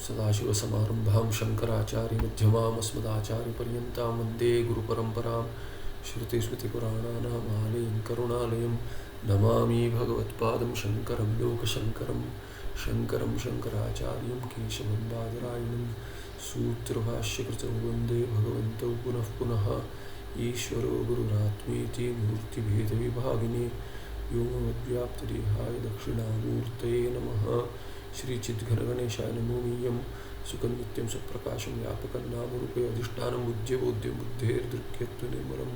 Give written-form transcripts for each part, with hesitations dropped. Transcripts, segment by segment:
सदाशिवसमारम्भां शङ्कराचार्यमध्यमाम् अस्मदाचार्यपर्यन्तां वन्दे गुरुपरम्परां श्रुतिस्मृतिपुराणानामालयं करुणालयं नमामि भगवत्पादं शङ्करं लोकशङ्करं शङ्करं शङ्कराचार्यं केशवं बादरायणं सूत्रभाष्यकृतौ वन्दे भगवन्तौ पुनः पुनः ईश्वरो गुरुरात्मेति मूर्तिभेदविभागिने व्योमवद्व्याप्तदेहाय दक्षिणामूर्तये नमः। श्रीचिद्घनगणेशाय नमो मीयं सुखनित्यं सुप्रकाशं व्यापकं नामरूपे अधिष्ठानं बुद्ध्यबोध्यं बुद्धेर्दृक्यत्वनिर्मलम्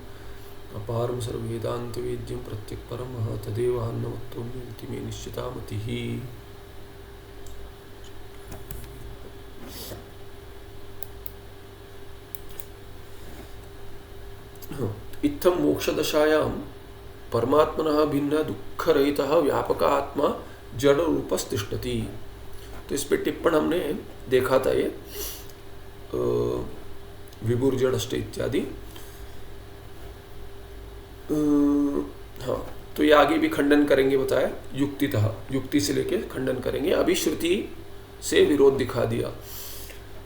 अपारं सर्ववेदान्तवेद्यं प्रत्यक्परं तदेवान्नवत्तोऽन्यमिति मे निश्चिता मतिः। इत्थं मोक्षदशायां परमात्मनः भिन्न दुःखरहितः व्यापक आत्मा जड़ रूपस्तिष्ठति। तो इस पे टिप्पण हमने देखा था, ये विभुर जड़ष्ट इत्यादि। हाँ, तो ये आगे भी खंडन करेंगे बताया, युक्तितः, युक्ति से लेके खंडन करेंगे। अभी श्रुति से विरोध दिखा दिया।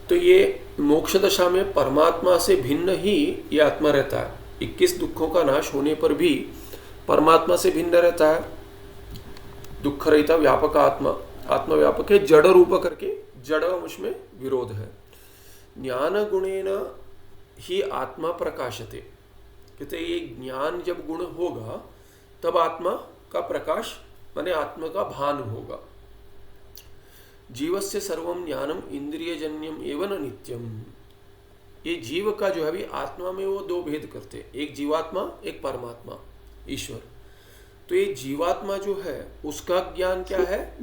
तो ये मोक्ष दशा में परमात्मा से भिन्न ही ये आत्मा रहता है। 21 दुखों का नाश होने पर भी परमात्मा से भिन्न रहता है। दुख रहिता व्यापक आत्मा, आत्मा व्यापक है, जड़ रूप करके जड़ अंश में विरोध है। ज्ञान गुणेन ही आत्मा प्रकाशते, कहते ये ज्ञान जब गुण होगा तब आत्मा का प्रकाश माने आत्मा का भान होगा। जीवस्य सर्वम ज्ञानम इंद्रियजन्यम एवं नित्यम। ये जीव का जो है भी आत्मा में वो दो भेद करते, एक जीवात्मा एक परमात्मा ईश्वर। तो ये जीवात्मा जो है उसका ज्ञान क्या है,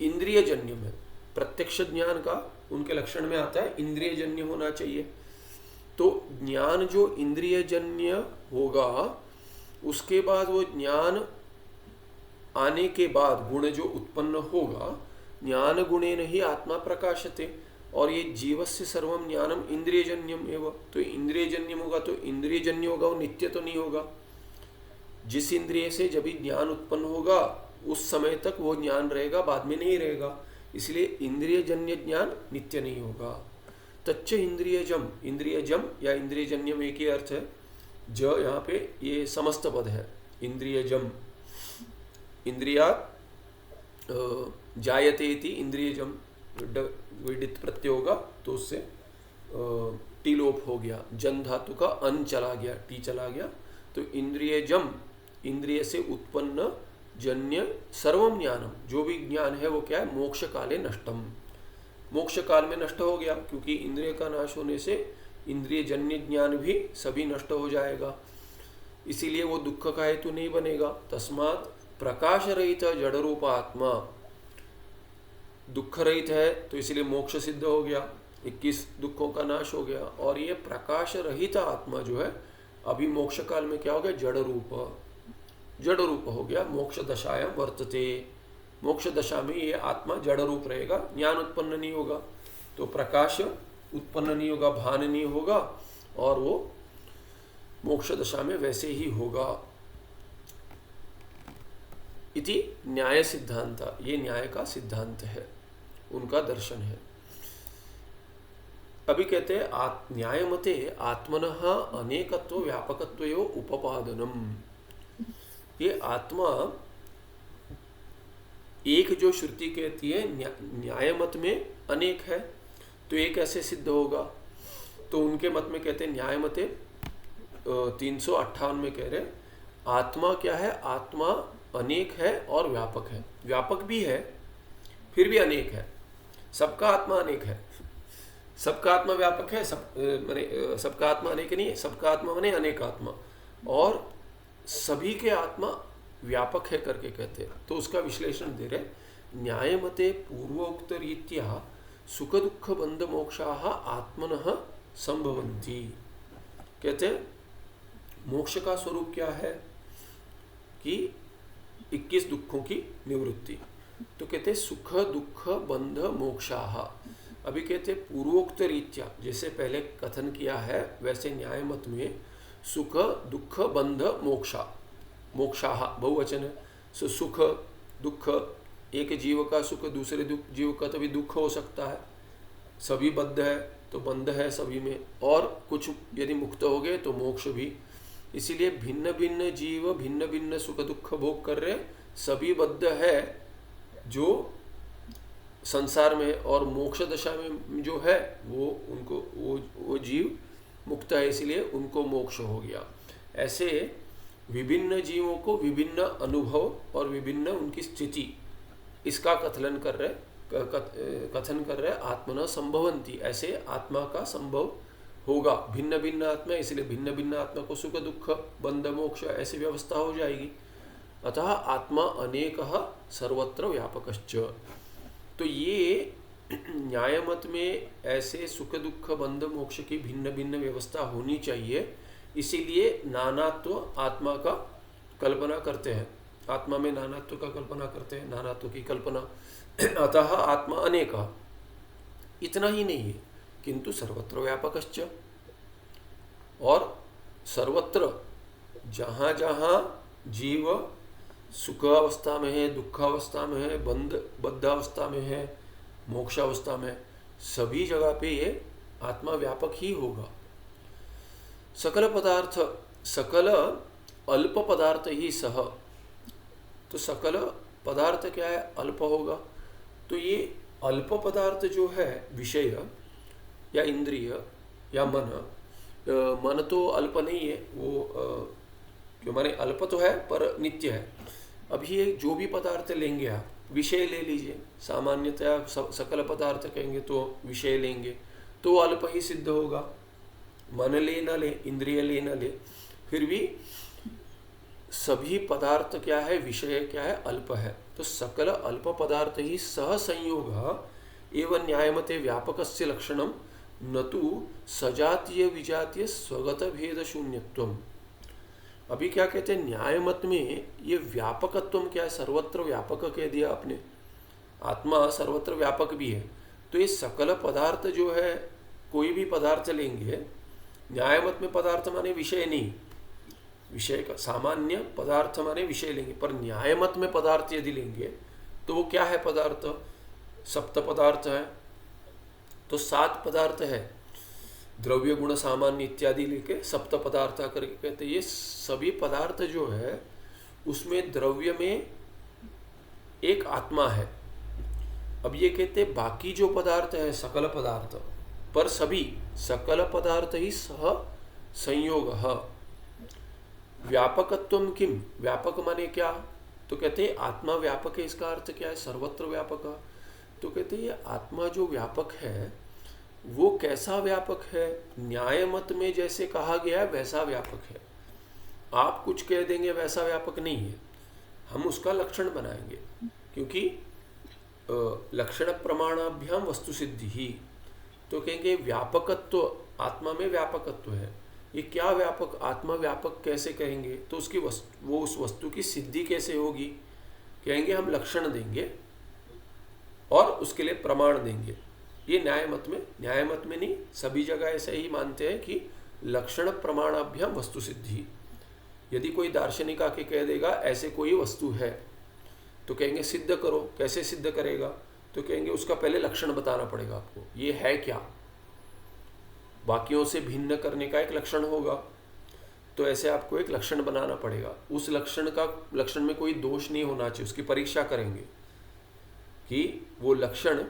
इंद्रियजन्यम है। प्रत्यक्ष ज्ञान का उनके लक्षण में आता है इंद्रियजन्य होना चाहिए। तो ज्ञान जो इंद्रियजन्य होगा उसके बाद वो ज्ञान आने के बाद गुण जो उत्पन्न होगा, ज्ञान गुणेन ही आत्मा प्रकाशते। और ये जीवस्य सर्वम ज्ञानम इंद्रियजन्यम एवं, तो इंद्रियजन्यम होगा तो इंद्रियजन्य होगा, वो नित्य तो नहीं होगा। जिस इंद्रिय से जब भी ज्ञान उत्पन्न होगा उस समय तक वो ज्ञान रहेगा, बाद में नहीं रहेगा। इसलिए इंद्रियजन्य ज्ञान नित्य नहीं होगा। तच्च इंद्रियजम, इंद्रियजम या इंद्रियजन्यम एक ही अर्थ है। ज यहाँ पे ये समस्त पद है। इंद्रियजम, इंद्रियात जायते इति इंद्रियजम, विदित प्रत्यय होगा तो उससे टी लोप हो गया, जन धातु का अन चला गया, टी चला गया। तो इंद्रियजम, इंद्रिय से उत्पन्न जन्य सर्वम ज्ञानम, जो भी ज्ञान है वो क्या है, मोक्ष काले नष्टम, मोक्ष काल में नष्ट हो गया। क्योंकि इंद्रिय का नाश होने से इंद्रिय जन्य ज्ञान भी सभी नष्ट हो जाएगा, इसीलिए वो दुख का हेतु नहीं बनेगा। तस्मात् प्रकाश रहित जड़ रूप आत्मा, दुख रहित है तो इसलिए मोक्ष सिद्ध हो गया, 21 दुखों का नाश हो गया। और ये प्रकाश रहित आत्मा जो है अभी मोक्ष काल में क्या हो गया, जड़ रूप, जड़ रूप हो गया। मोक्ष दशायां वर्तते, मोक्ष दशा में ये आत्मा जड़ रूप रहेगा, ज्ञान उत्पन्न नहीं होगा, तो प्रकाश उत्पन्न नहीं होगा, भान नहीं होगा, और वो मोक्ष दशा में वैसे ही होगा। इति न्याय सिद्धांत, ये न्याय का सिद्धांत है, उनका दर्शन है। अभी कहते हैं न्याय मते आत्मनः अनेकत्व व्यापकत्वयो उपपादनम। ये आत्मा एक जो श्रुति कहती है न्याय मत में अनेक है, तो ये कैसे सिद्ध होगा। तो उनके मत में कहते हैं न्याय मते 358 में कह रहे आत्मा क्या है, आत्मा अनेक है और व्यापक है। व्यापक भी है फिर भी अनेक है। सबका आत्मा अनेक है, सबका आत्मा व्यापक है, सबका आत्मा अनेक नहीं है, सबका आत्मा माने अनेक आत्मा, और सभी के आत्मा व्यापक है करके कहते हैं। तो उसका विश्लेषण दे रहे, न्याय मते पूर्वोक्त रीत्या सुख दुख बंध मोक्षाः आत्मनः संभवन्ति। कहते हैं मोक्ष का स्वरूप क्या है कि 21 दुखों की निवृत्ति। तो कहते हैं सुख दुख बंध मोक्षाः। अभी कहते हैं पूर्वोक्त रीत्या, जैसे पहले कथन किया है वैसे न्याय मत में सुख दुख बंध मोक्षा, मोक्षाः बहुवचन है। सुख दुख, एक जीव का सुख दूसरे जीव का तभी दुख हो सकता है, सभी बद्ध है तो बंध है सभी में, और कुछ यदि मुक्त हो गए तो मोक्ष भी। इसीलिए भिन्न भिन्न जीव भिन्न भिन्न सुख दुख भोग कर रहे, सभी बद्ध है जो संसार में, और मोक्ष दशा में जो है वो उनको वो जीव मुक्त है, इसलिए उनको मोक्ष हो गया। ऐसे विभिन्न जीवों को विभिन्न अनुभव और विभिन्न उनकी स्थिति, इसका कथन कर रहे आत्मना संभवंती, ऐसे आत्मा का संभव होगा। भिन्न भिन्न आत्मा, इसलिए भिन्न भिन्न आत्मा को सुख दुख बंध मोक्ष ऐसी व्यवस्था हो जाएगी। अतः आत्मा अनेकः सर्वत्र व्यापकश्च। तो ये न्याय मत में ऐसे सुख दुख बंध मोक्ष की भिन्न भिन्न व्यवस्था होनी चाहिए, इसीलिए नानात्व आत्मा का कल्पना करते हैं, आत्मा में नानात्व का कल्पना करते हैं, नानात्व की कल्पना। अतः आत्मा अनेक, इतना ही नहीं है किंतु सर्वत्र व्यापकश्च, और सर्वत्र जहाँ जहाँ जीव सुख अवस्था में है, दुख अवस्था में है, बद्ध अवस्था में है, मोक्ष अवस्था में, सभी जगह पे ये आत्मा व्यापक ही होगा। सकल पदार्थ, सकल अल्प पदार्थ ही सह, तो सकल पदार्थ क्या है? अल्प होगा। तो ये अल्प पदार्थ जो है विषय या इंद्रिय या मन तो अल्प नहीं है, वो क्यों माने अल्प तो है पर नित्य है। अभी ये जो भी पदार्थ लेंगे आप, विषय ले लीजिए, सामान्यतया सकल पदार्थ कहेंगे तो विषय लेंगे तो अल्प ही सिद्ध होगा। मन ले न ले, इंद्रिय ले न ले, फिर भी सभी पदार्थ क्या है, विषय क्या है, अल्प है। तो सकल अल्प पदार्थ ही सह संयोग एवं न्यायमते व्यापकस्य लक्षणम न तो सजातीय विजातीय स्वगत भेद शून्यत्वम। अभी क्या कहते हैं, न्याय मत में ये व्यापकत्व क्या है, सर्वत्र व्यापक कह दिया आपने, आत्मा सर्वत्र व्यापक भी है। तो ये सकल पदार्थ जो है, कोई भी पदार्थ लेंगे, न्याय मत में पदार्थ माने विषय नहीं, विषय का सामान्य पदार्थ माने विषय लेंगे, पर न्याय मत में पदार्थ यदि लेंगे तो वो क्या है पदार्थ? सप्त पदार्थ है, तो 7 पदार्थ है, द्रव्य गुण सामान्य इत्यादि लेके सप्त पदार्थ करके कहते हैं। ये सभी पदार्थ जो है उसमें द्रव्य में एक आत्मा है। अब ये कहते हैं बाकी जो पदार्थ है सकल पदार्थ, पर सभी सकल पदार्थ ही सह संयोग व्यापकत्वम किम, व्यापक माने क्या? तो कहते हैं आत्मा व्यापक है, इसका अर्थ क्या है? सर्वत्र व्यापक। तो कहते हैं आत्मा जो व्यापक है वो कैसा व्यापक है? न्याय मत में जैसे कहा गया है वैसा व्यापक है। आप कुछ कह देंगे वैसा व्यापक नहीं है, हम उसका लक्षण बनाएंगे, क्योंकि लक्षण प्रमाणाभ्याम वस्तु सिद्धि ही। तो कहेंगे व्यापकत्व, आत्मा में व्यापकत्व है, ये क्या व्यापक, आत्मा व्यापक कैसे कहेंगे? तो उसकी वो उस वस्तु की सिद्धि कैसे होगी? कहेंगे हम लक्षण देंगे और उसके लिए प्रमाण देंगे। ये न्याय मत में नहीं, सभी जगह ऐसे ही मानते हैं कि लक्षण प्रमाणाभ्याम वस्तु सिद्धि। यदि कोई दार्शनिक आके कह देगा ऐसे कोई वस्तु है, तो कहेंगे सिद्ध करो। कैसे सिद्ध करेगा? तो कहेंगे उसका पहले लक्षण बताना पड़ेगा आपको, ये है क्या, बाकियों से भिन्न करने का एक लक्षण होगा, तो ऐसे आपको एक लक्षण बनाना पड़ेगा। उस लक्षण में कोई दोष नहीं होना चाहिए, उसकी परीक्षा करेंगे कि वो लक्षण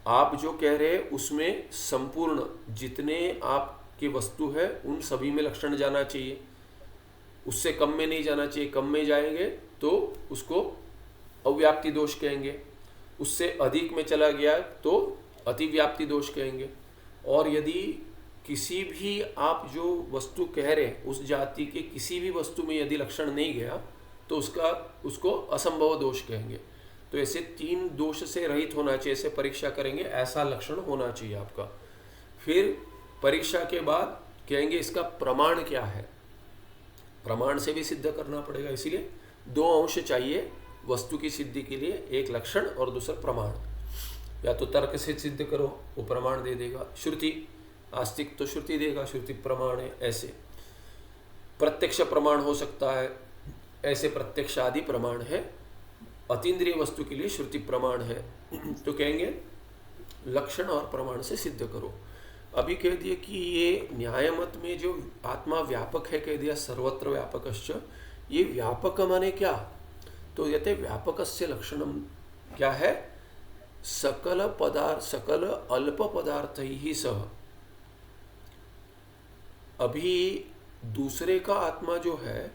आप जो कह रहे हैं उसमें संपूर्ण जितने आपकी वस्तु है उन सभी में लक्षण जाना चाहिए, उससे कम में नहीं जाना चाहिए। कम में जाएंगे तो उसको अव्याप्ति दोष कहेंगे, उससे अधिक में चला गया तो अतिव्याप्ति दोष कहेंगे। और यदि किसी भी आप जो वस्तु कह रहे हैं उस जाति के किसी भी वस्तु में यदि लक्षण नहीं गया तो उसको असंभव दोष कहेंगे। तो ऐसे 3 दोष से रहित होना चाहिए, ऐसे परीक्षा करेंगे, ऐसा लक्षण होना चाहिए आपका। फिर परीक्षा के बाद कहेंगे इसका प्रमाण क्या है, प्रमाण से भी सिद्ध करना पड़ेगा। इसीलिए 2 अंश चाहिए वस्तु की सिद्धि के लिए, एक लक्षण और दूसरा प्रमाण। या तो तर्क से सिद्ध करो, वो प्रमाण दे देगा, श्रुति आस्तिक तो श्रुति देगा, श्रुति प्रमाण है। ऐसे प्रत्यक्ष प्रमाण हो सकता है, ऐसे प्रत्यक्ष आदि प्रमाण है। अतीन्द्रिय वस्तु के लिए श्रुति प्रमाण है। तो कहेंगे लक्षण और प्रमाण से सिद्ध करो। अभी कह दिए कि ये न्याय मत में जो आत्मा व्यापक है, कह दिया सर्वत्र व्यापकश्च। ये व्यापक माने क्या? तो कहते व्यापकस्य लक्षणम क्या है? सकल अल्प पदार्थ ही सह। अभी दूसरे का आत्मा जो है,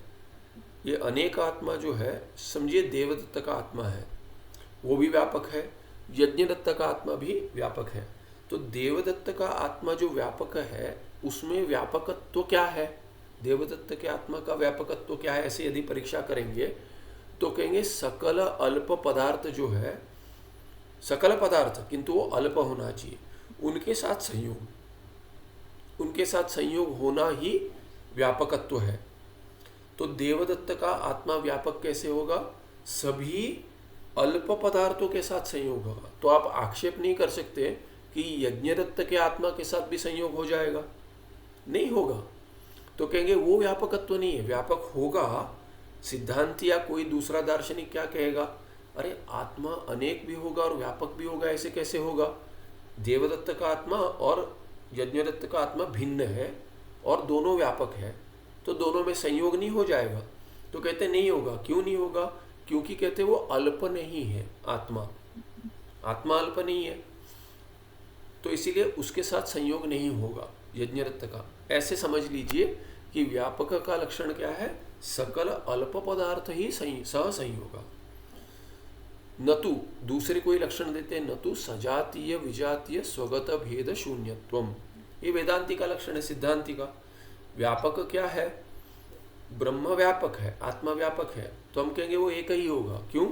ये अनेक आत्मा जो है, समझिए देवदत्त का आत्मा है, वो भी व्यापक है। यज्ञदत्त का आत्मा भी व्यापक है। तो देवदत्त का आत्मा जो व्यापक है, उसमें व्यापकत्व क्या है? देवदत्त के आत्मा का व्यापकत्व क्या है? ऐसे यदि परीक्षा करेंगे तो कहेंगे सकल अल्प पदार्थ जो है, सकल पदार्थ किंतु वो अल्प होना चाहिए, उनके साथ संयोग होना ही व्यापकत्व है। तो देवदत्त का आत्मा व्यापक कैसे होगा? सभी अल्प पदार्थों के साथ संयोग होगा। तो आप आक्षेप नहीं कर सकते कि यज्ञदत्त के आत्मा के साथ भी संयोग हो जाएगा, नहीं होगा। तो कहेंगे वो व्यापकत्व नहीं है। व्यापक होगा, सिद्धांत या कोई दूसरा दार्शनिक क्या कहेगा? अरे आत्मा अनेक भी होगा और व्यापक भी होगा, ऐसे कैसे होगा? देवदत्त का आत्मा और यज्ञदत्त का आत्मा भिन्न है और दोनों व्यापक है, तो दोनों में संयोग नहीं हो जाएगा। तो कहते नहीं होगा। क्यों नहीं होगा? क्योंकि कहते वो अल्प नहीं है। आत्मा अल्प नहीं है, तो इसीलिए उसके साथ संयोग नहीं होगा यज्ञदत्त का। ऐसे समझ लीजिए कि व्यापक का लक्षण क्या है? सकल अल्प पदार्थ ही सह संयोगा। न तो दूसरे कोई लक्षण देते हैं, न तो सजातीय विजातीय स्वगत भेद शून्यत्वम। ये वेदांति का लक्षण है, सिद्धांति का। व्यापक क्या है? ब्रह्म व्यापक है, आत्मा व्यापक है, तो हम कहेंगे वो एक ही होगा। क्यों?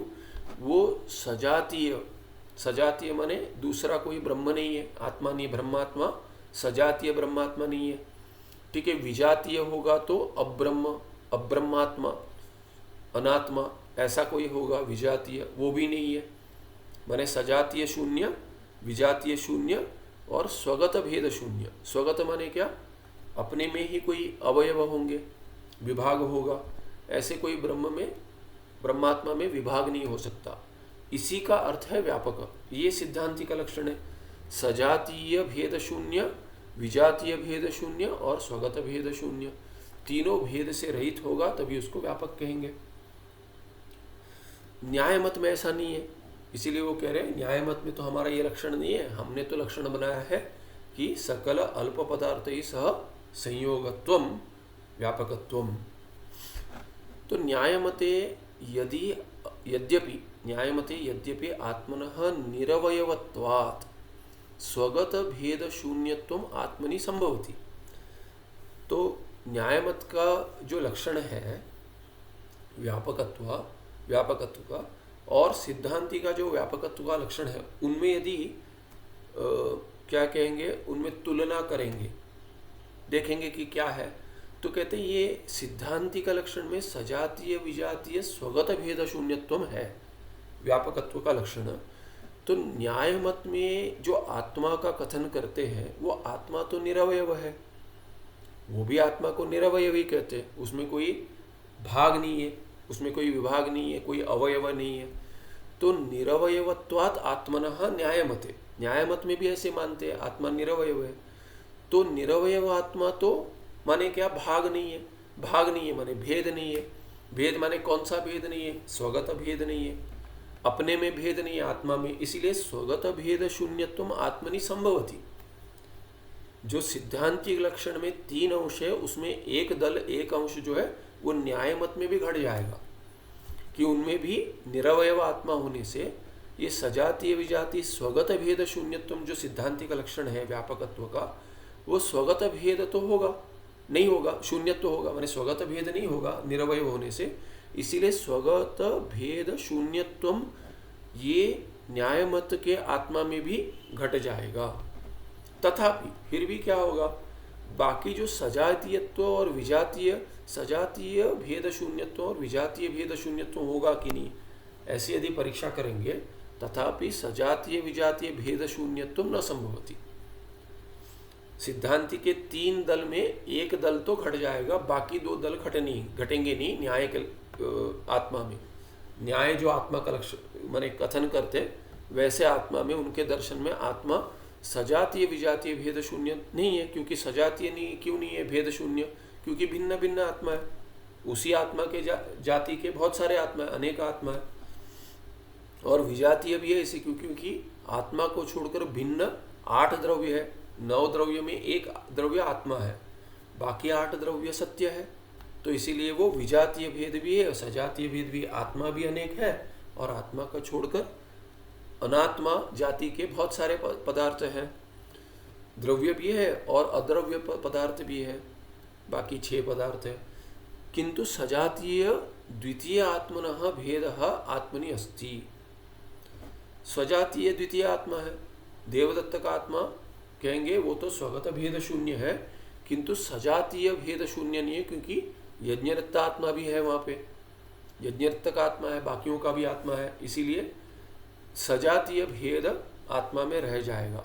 वो सजातीय माने दूसरा कोई ब्रह्म नहीं है, आत्मा नहीं, ब्रह्मात्मा। सजातीय ब्रह्मात्मा नहीं है, ठीक है। विजातीय होगा तो अब्रह्मात्मा, अनात्मा, ऐसा कोई होगा। विजातीय वो भी नहीं है, माने सजातीय शून्य, विजातीय शून्य और स्वगत भेद शून्य। स्वगत माने क्या? अपने में ही कोई अवयव होंगे, विभाग होगा, ऐसे कोई ब्रह्मात्मा में विभाग नहीं हो सकता। इसी का अर्थ है व्यापक। ये सिद्धांति का लक्षण है। सजातीय भेद शून्य, विजातीय भेद शून्य और स्वगत भेद शून्य, तीनों भेद से रहित होगा तभी उसको व्यापक कहेंगे। न्याय मत में ऐसा नहीं है, इसीलिए वो कह रहे हैं न्याय मत में तो हमारा ये लक्षण नहीं है। हमने तो लक्षण बनाया है कि सकल अल्प पदार्थ ही सह संयोगत्वम व्यापकत्वम। तो न्यायमते यद्यपि आत्मनः निरवयवत्वात् स्वगत भेद शून्यत्वम आत्मनि संभवति। तो न्यायमत का जो लक्षण है व्यापकत्व का, और सिद्धांति का जो व्यापकत्व का लक्षण है, उनमें यदि क्या कहेंगे, उनमें तुलना करेंगे, देखेंगे कि क्या है, तो कहते हैं ये सिद्धांति का लक्षण में सजातीय विजातीय स्वगत भेद शून्यत्वम है व्यापकत्व का लक्षण। तो न्याय मत में जो आत्मा का कथन करते हैं, वो आत्मा तो निरवयव है, वो भी आत्मा को निरवयव ही कहते हैं। उसमें कोई भाग नहीं है, उसमें कोई विभाग नहीं है, कोई अवयव नहीं है। तो निरवयवत्वात् आत्मनः न्यायमते, न्यायमत में भी ऐसे मानते हैं आत्मा निरवयव है। तो निरवयव आत्मा तो माने क्या? भाग नहीं है माने भेद नहीं है। भेद माने कौन सा भेद नहीं है? स्वगत भेद नहीं है, अपने में भेद नहीं है आत्मा में, इसीलिए स्वगत भेद शून्यत्वम आत्मनि संभवति। जो सिद्धांतिक लक्षण में 3 अंश है, उसमें एक दल एक अंश जो है वो न्याय मत में भी घट जाएगा कि उनमें भी निरवयव आत्मा होने से ये सजातीय विजातीय स्वगत भेद शून्यत्वम जो सिद्धांतिक लक्षण है व्यापकत्व का, वो स्वगत भेद तो होगा नहीं होगा, शून्यत्व होगा, माने स्वगत भेद नहीं होगा निरवयव होने से। इसीलिए स्वगत भेद शून्यत्वम ये न्याय मत के आत्मा में भी घट जाएगा। तथापि फिर भी क्या होगा? बाकी जो सजातीयत्व और विजातीय, सजातीय भेद शून्यत्व और विजातीय भेद शून्यत्व होगा कि नहीं, ऐसी यदि परीक्षा करेंगे, तथापि सजातीय विजातीय भेद शून्यत्व न संभवति। सिद्धांति के 3 दल में एक दल तो घट जाएगा, बाकी 2 दल घटेंगे नहीं न्याय के आत्मा में। न्याय जो आत्मा का लक्षण माने कथन करते, वैसे आत्मा में, उनके दर्शन में आत्मा सजातीय विजातीय भेद शून्य नहीं है। क्योंकि सजातीय नहीं, क्यों नहीं है भेद शून्य? क्योंकि भिन्न भिन्न आत्मा है। उसी आत्मा के जाति के बहुत सारे आत्मा है, अनेक आत्मा है। और विजातीय भी है इसी क्योंकि आत्मा को छोड़कर भिन्न 8 द्रव्य है। 9 द्रव्य में एक द्रव्य आत्मा है, बाकी 8 द्रव्य सत्य है। तो इसीलिए वो विजातीय भेद भी है और सजातीय भेद भी। आत्मा भी अनेक है और आत्मा का छोड़कर अनात्मा जाति के बहुत सारे पदार्थ हैं। द्रव्य भी है और अद्रव्य पदार्थ भी है, बाकी 6 पदार्थ है। किंतु सजातीय द्वितीय आत्मनः भेदः आत्मनि अस्ति। स्वजातीय द्वितीय आत्मा है। देवदत्त का आत्मा कहेंगे वो तो स्वगत भेद शून्य है, किंतु सजातीय भेद शून्य नहीं है, क्योंकि यज्ञरत्त आत्मा भी है वहाँ पे। यज्ञरत्त का आत्मा है, बाकियों का भी आत्मा है, इसीलिए सजातीय भेद आत्मा में रह जाएगा।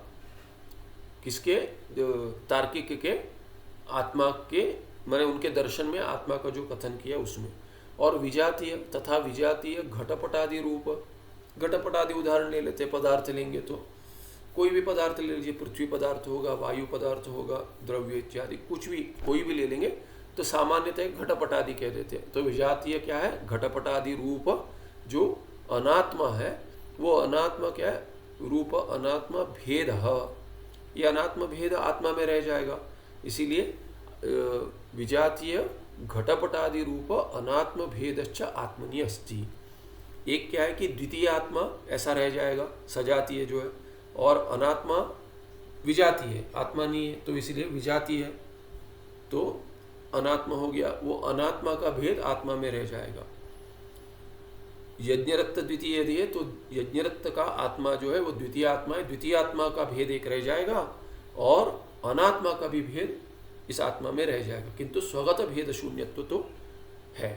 किसके? तार्किक के आत्मा के, मैंने उनके दर्शन में आत्मा का जो कथन किया उसमें। और विजातीय तथा विजातीय घटपटादि रूप, घटपटादि उदाहरण ले लेते, पदार्थ लेंगे तो कोई भी पदार्थ ले लीजिए, पृथ्वी पदार्थ होगा, वायु पदार्थ होगा, द्रव्य इत्यादि कुछ भी कोई भी ले लेंगे तो सामान्यतः घटपटादि कह देते हैं। तो विजातीय क्या है? घटपटादि रूप जो अनात्मा है, वो अनात्मा क्या है? रूप अनात्मा भेद। ये अनात्म भेद आत्मा में रह जाएगा, इसीलिए विजातीय घटपटादि रूप अनात्म भेदश्च आत्मनि अस्ति। एक क्या है कि द्वितीय आत्मा ऐसा रह जाएगा, सजातीय जो है, और अनात्मा विजातीय है, आत्मा नहीं है, तो इसीलिए विजातीय है, तो अनात्मा हो गया। वो अनात्मा का भेद आत्मा में रह जाएगा। यज्ञरत्त द्वितीय यदि है तो यज्ञरत्त का आत्मा जो है वो द्वितीय आत्मा है, द्वितीय आत्मा का भेद एक रह जाएगा और अनात्मा का भी भेद इस आत्मा में रह जाएगा, किंतु स्वगत भेद शून्यत्व तो है।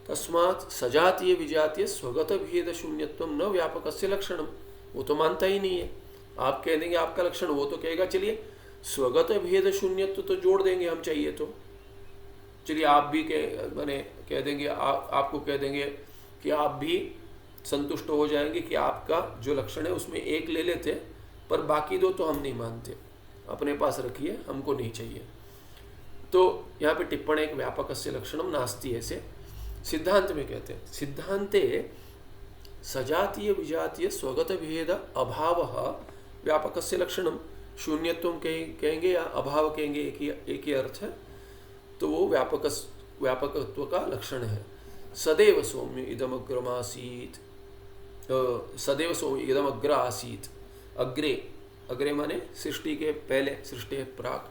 तस्मात् सजातीय विजातीय स्वगत भेद शून्यत्व न व्यापकस्य लक्षणम। वो तो मानता ही नहीं है। आप कह देंगे आपका लक्षण, वो तो कहेगा चलिए स्वगत भेद शून्यत्व तो जोड़ देंगे हम चाहिए तो। चलिए आप भी मैंने कह देंगे, आपको कह देंगे कि आप भी संतुष्ट हो जाएंगे कि आपका जो लक्षण है उसमें एक ले लेते, पर बाकी 2 तो हम नहीं मानते, अपने पास रखिए, हमको नहीं चाहिए। तो यहाँ पे टिप्पणी एक व्यापकस्य लक्षणम नास्ति ऐसे सिद्धांत में कहते हैं। सिद्धांते सजातीय विजातीय स्वगत भेद अभाव व्यापकस्य लक्षणम। शून्यत्व कहेंगे या अभाव कहेंगे, एक ही अर्थ है, तो वो व्यापकत्व का लक्षण है। सदैव सौम्य इदमग्रमासीत, सदैव सौम्य इदमग्र आसीत। अग्रे, अग्रे माने सृष्टि के पहले, सृष्टि के प्राक।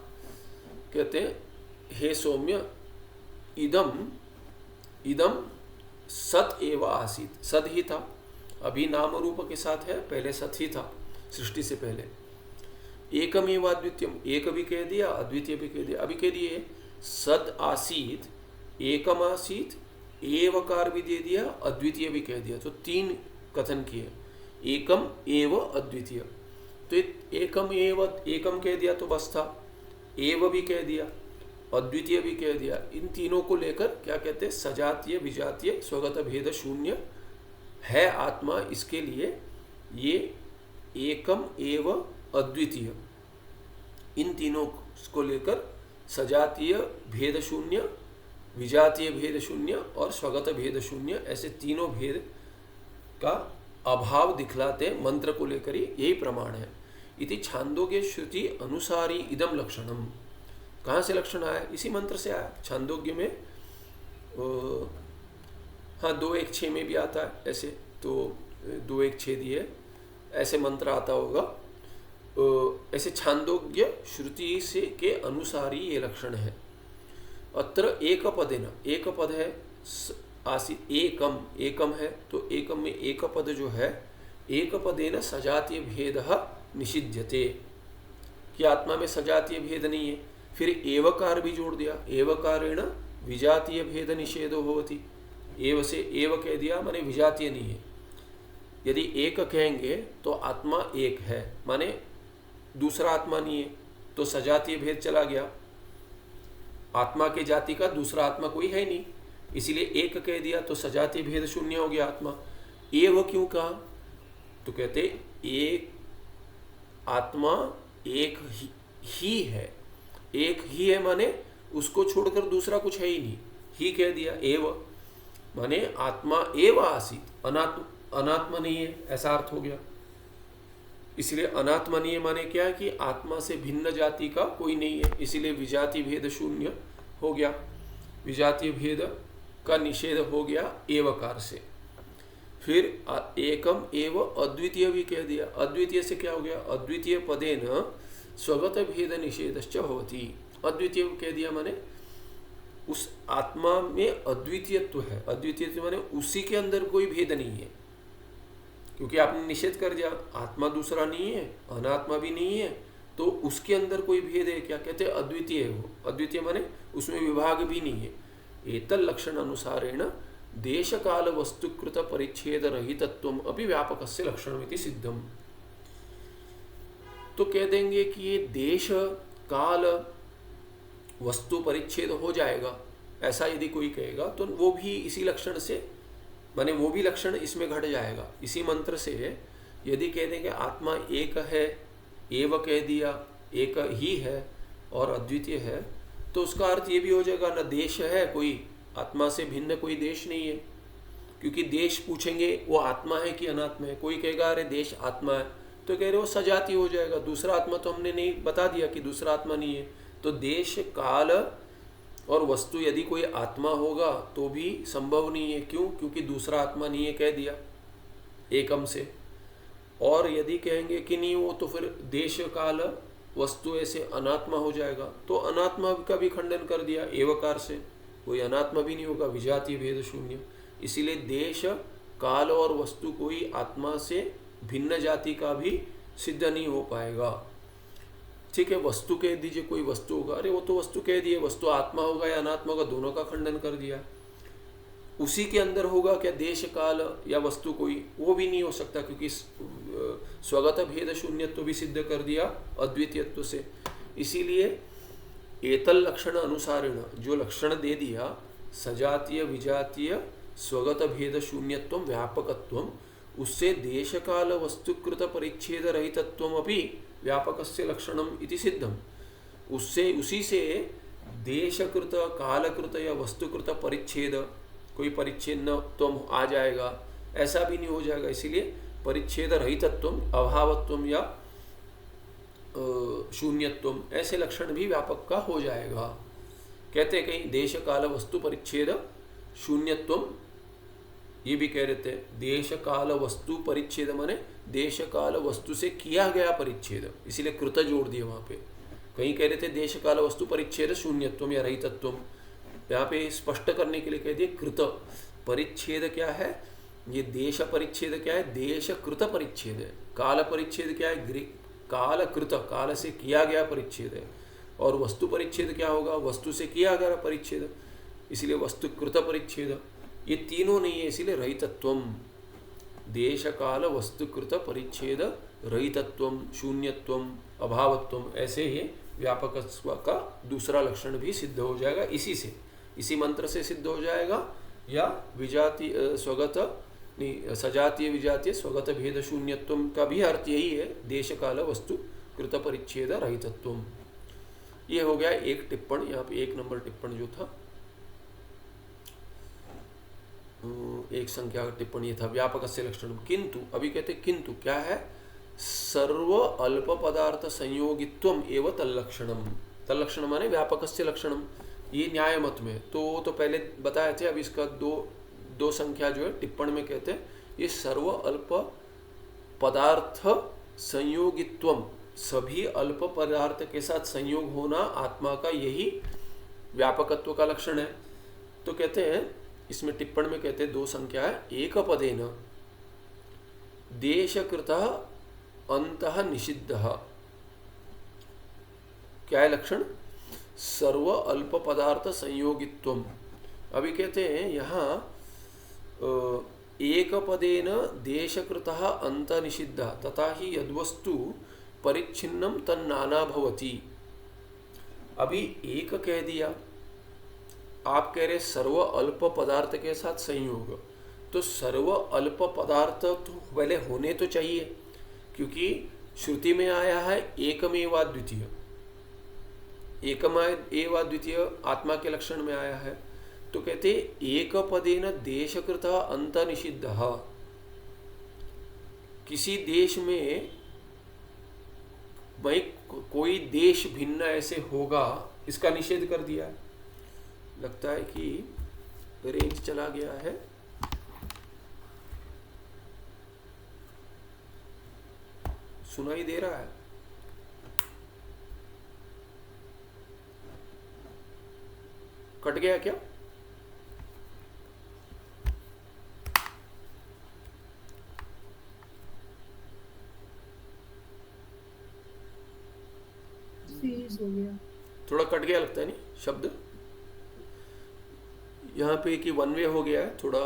कहते हैं हे सौम्य इदम, इदम सत एव आसीत। सद ही था, अभी नाम रूप के साथ है, पहले सत ही था सृष्टि से पहले। एकमेव अद्वितीयम, एक भी कह दिया, अद्वितीय भी कह दिया। अभी कह दिए सद आसीत, एकम आसीत, एवकार भी दे दिया, अद्वितीय भी कह दिया, तो 3 कथन किए। एकम एव अद्वितीय, तो एकम एव, एकम कह दिया तो बस था, एव भी कह दिया, अद्वितीय भी कह दिया। इन तीनों को लेकर क्या कहते हैं? सजातीय विजातीय स्वगत भेद शून्य है आत्मा। इसके लिए ये एकम एव अद्वितीय, इन तीनों को लेकर सजातीय भेद शून्य, विजातीय भेद शून्य और स्वगत भेद शून्य, ऐसे तीनों भेद का अभाव दिखलाते मंत्र को लेकर ही, यही प्रमाण है। इति छांदोग्य श्रुति अनुसारी इदम लक्षणम। कहाँ से लक्षण आया? इसी मंत्र से आया। छांदोग्य में हाँ 2:1:6 में भी आता है ऐसे, तो 2:1:6 दिए, ऐसे मंत्र आता होगा। ऐसे छांदोग्य श्रुति से के अनुसारी ये लक्षण है। अत्र एक पदेन, एक पद है आसी, एकम, एकम है, तो एकम में एक पद जो है, एक पदेन सजातीय भेद निषिध्यते, कि आत्मा में सजातीय भेद नहीं है। फिर एवकार भी जोड़ दिया, एवकारेण विजातीय भेद निषेधो होती। एव से एव कह दिया, माने विजातीय नहीं है। यदि एक कहेंगे तो आत्मा एक है, माने दूसरा आत्मा नहीं है, तो सजातीय भेद चला गया। आत्मा के जाति का दूसरा आत्मा कोई है नहीं, इसीलिए एक कह दिया तो सजातीय भेद शून्य हो गया आत्मा। एव क्यों कहा? तो कहते एक आत्मा एक ही है। एक ही है माने उसको छोड़कर दूसरा कुछ है ही नहीं, ही कह दिया। एव माने आत्मा एव आसीत, अनात्मा नहीं है, ऐसा अर्थ हो गया। इसलिए अनात्मा नहीं है माने क्या है कि आत्मा से भिन्न जाति का कोई नहीं है, इसीलिए विजाति भेद शून्य हो गया। विजातीय भेद का निषेध हो गया एवकार से। फिर एकम एव अद्वितीय भी कह दिया। अद्वितीय से क्या हो गया? अद्वितीय पदेन स्वगत भेद निषेधश्च होती। अद्वितीय कह दिया माने उस आत्मा में अद्वितीयत्व है। अद्वितीयत्व माने उसी के अंदर कोई भेद नहीं है, क्योंकि आपने निषेध कर दिया आत्मा दूसरा नहीं है, अनात्मा भी नहीं है, तो उसके अंदर कोई भेद है क्या? कहते हैं अद्वितीय है वो। अद्वितीय माने उसमें विभाग भी नहीं है। एतल लक्षण अनुसारेण देश काल वस्तुकृत परिच्छेद रहितत्वम अपि व्यापकस्य लक्षणमिति सिद्धम। तो कह देंगे कि ये देश काल वस्तु परिच्छेद हो जाएगा, ऐसा यदि कोई कहेगा तो वो भी इसी लक्षण से, माने वो भी लक्षण इसमें घट जाएगा। इसी मंत्र से यदि कह देंगे आत्मा एक है, एव कह दिया, एक ही है और अद्वितीय है, तो उसका अर्थ ये भी हो जाएगा न देश है कोई, आत्मा से भिन्न कोई देश नहीं है। क्योंकि देश पूछेंगे वो आत्मा है कि अनात्मा है। कोई कहेगा अरे देश आत्मा है, तो कह रहे हो सजाती हो जाएगा। दूसरा आत्मा तो हमने नहीं बता दिया कि दूसरा आत्मा नहीं है। तो देश काल और वस्तु यदि कोई आत्मा होगा तो भी संभव नहीं है। क्यों? क्योंकि दूसरा आत्मा नहीं है कह दिया एकम से। और यदि कहेंगे कि नहीं वो तो फिर देश काल वस्तु ऐसे अनात्मा हो जाएगा, तो अनात्मा का भी खंडन कर दिया एवकार से, कोई अनात्मा भी नहीं होगा, विजातीय भेद शून्य। इसीलिए देश काल और वस्तु कोई आत्मा से भिन्न जाति का भी सिद्ध नहीं हो पाएगा। ठीक है, वस्तु कह दीजिए कोई वस्तु होगा, अरे वो तो वस्तु कह दिए, वस्तु आत्मा होगा या अनात्मा होगा, दोनों का खंडन कर दिया। उसी के अंदर होगा क्या देश काल या वस्तु कोई? वो भी नहीं हो सकता, क्योंकि स्वगत भेद शून्यत्व भी सिद्ध कर दिया अद्वितीयत्व से। इसीलिए एतल लक्षण अनुसारेण जो लक्षण दे दिया सजातीय विजातीय स्वगत भेद शून्यत्व व्यापकत्व, उससे देश काल वस्तुकृत परिच्छेद रहितत्वम अपि व्यापकस्य लक्षणम इति सिद्धम। उससे उसी से देशकृत कालकृत या वस्तुकृत परिच्छेद, कोई परिच्छेदत्वम आ जाएगा, ऐसा भी नहीं हो जाएगा। इसीलिए परिच्छेद रहितत्वम, अभावत्वम या शून्यत्वम, ऐसे लक्षण भी व्यापक का हो जाएगा। कहते कहीं देश काल वस्तु परिच्छेद शून्यत्वम, ये भी कह रहे थे देश काल वस्तु परिच्छेद माने देश काल वस्तु से किया गया परिच्छेद, इसीलिए कृत जोड़ दिया वहां पे। कहीं कह रहे थे देश काल वस्तु परिच्छेद शून्यत्वम या रहितत्वम, यहाँ पे स्पष्ट करने के लिए कह दिए कृत। परिच्छेद क्या है? ये देश परिच्छेद क्या है? देश कृत परिच्छेद है। काल परिच्छेद क्या है? काल कृत, काल से किया गया परिच्छेद है। और वस्तु परिच्छेद क्या होगा? वस्तु से किया गया परिच्छेद, इसलिए वस्तु कृत परिच्छेद। ये तीनों नहीं है, इसीलिए रहितत्वम, देश काल वस्तुकृत परिच्छेद रहितत्वम, शून्यत्वम, अभावत्वम, ऐसे ही व्यापकत्व का दूसरा लक्षण भी सिद्ध हो जाएगा। इसी से, इसी मंत्र से सिद्ध हो जाएगा। या विजातीय स्वगत नहीं, सजातीय विजातीय स्वगत भेद शून्यत्वम का भी अर्थ यही है, देश काल वस्तु कृत परिच्छेद रहितत्वम। ये हो गया एक टिप्पण, यहाँ पे एक नंबर टिप्पण जो था, एक संख्या का टिप्पणी ये था व्यापकस्य लक्षण। किंतु अभी कहते किंतु क्या है? सर्व अल्प पदार्थ संयोगित्वम एवं तल्लक्षणम। तल्लक्षण माने व्यापकस्य लक्षणम, ये न्याय मत में। तो पहले बताए थे, अब इसका दो संख्या जो है टिप्पण में कहते हैं ये सर्व अल्प पदार्थ संयोगित्वम, सभी अल्प पदार्थ के साथ संयोग होना आत्मा का यही व्यापकत्व का लक्षण है। तो कहते हैं इसमें टिप्पण में कहते हैं दो संख्या है, एक पदेन देशकृतः अंतः निषिद्धः। क्या है लक्षण? सर्व अल्प पदार्थ संयोगित्वम। अभी कहते हैं यहाँ एक पदेन देशकृतः अंत निषिद्धः तथा ही यद्वस्तु परिच्छिन्नम तन्नाना भवति। अभी एक कह दिया, आप कह रहे सर्व अल्प पदार्थ के साथ संयोग, तो सर्व अल्प पदार्थ तो पहले होने तो चाहिए, क्योंकि श्रुति में आया है एकमेवा द्वितीय, एकमेवा द्वितीय आत्मा के लक्षण में आया है। तो कहते एक पदेन देशकृत अंत निषिद्ध, किसी देश में भाई कोई देश भिन्न ऐसे होगा, इसका निषेध कर दिया। लगता है कि रेंज चला गया है। सुनाई दे रहा है? कट गया क्या? हो गया, थोड़ा कट गया लगता है नहीं शब्द यहाँ पे कि वन वे हो गया है थोड़ा।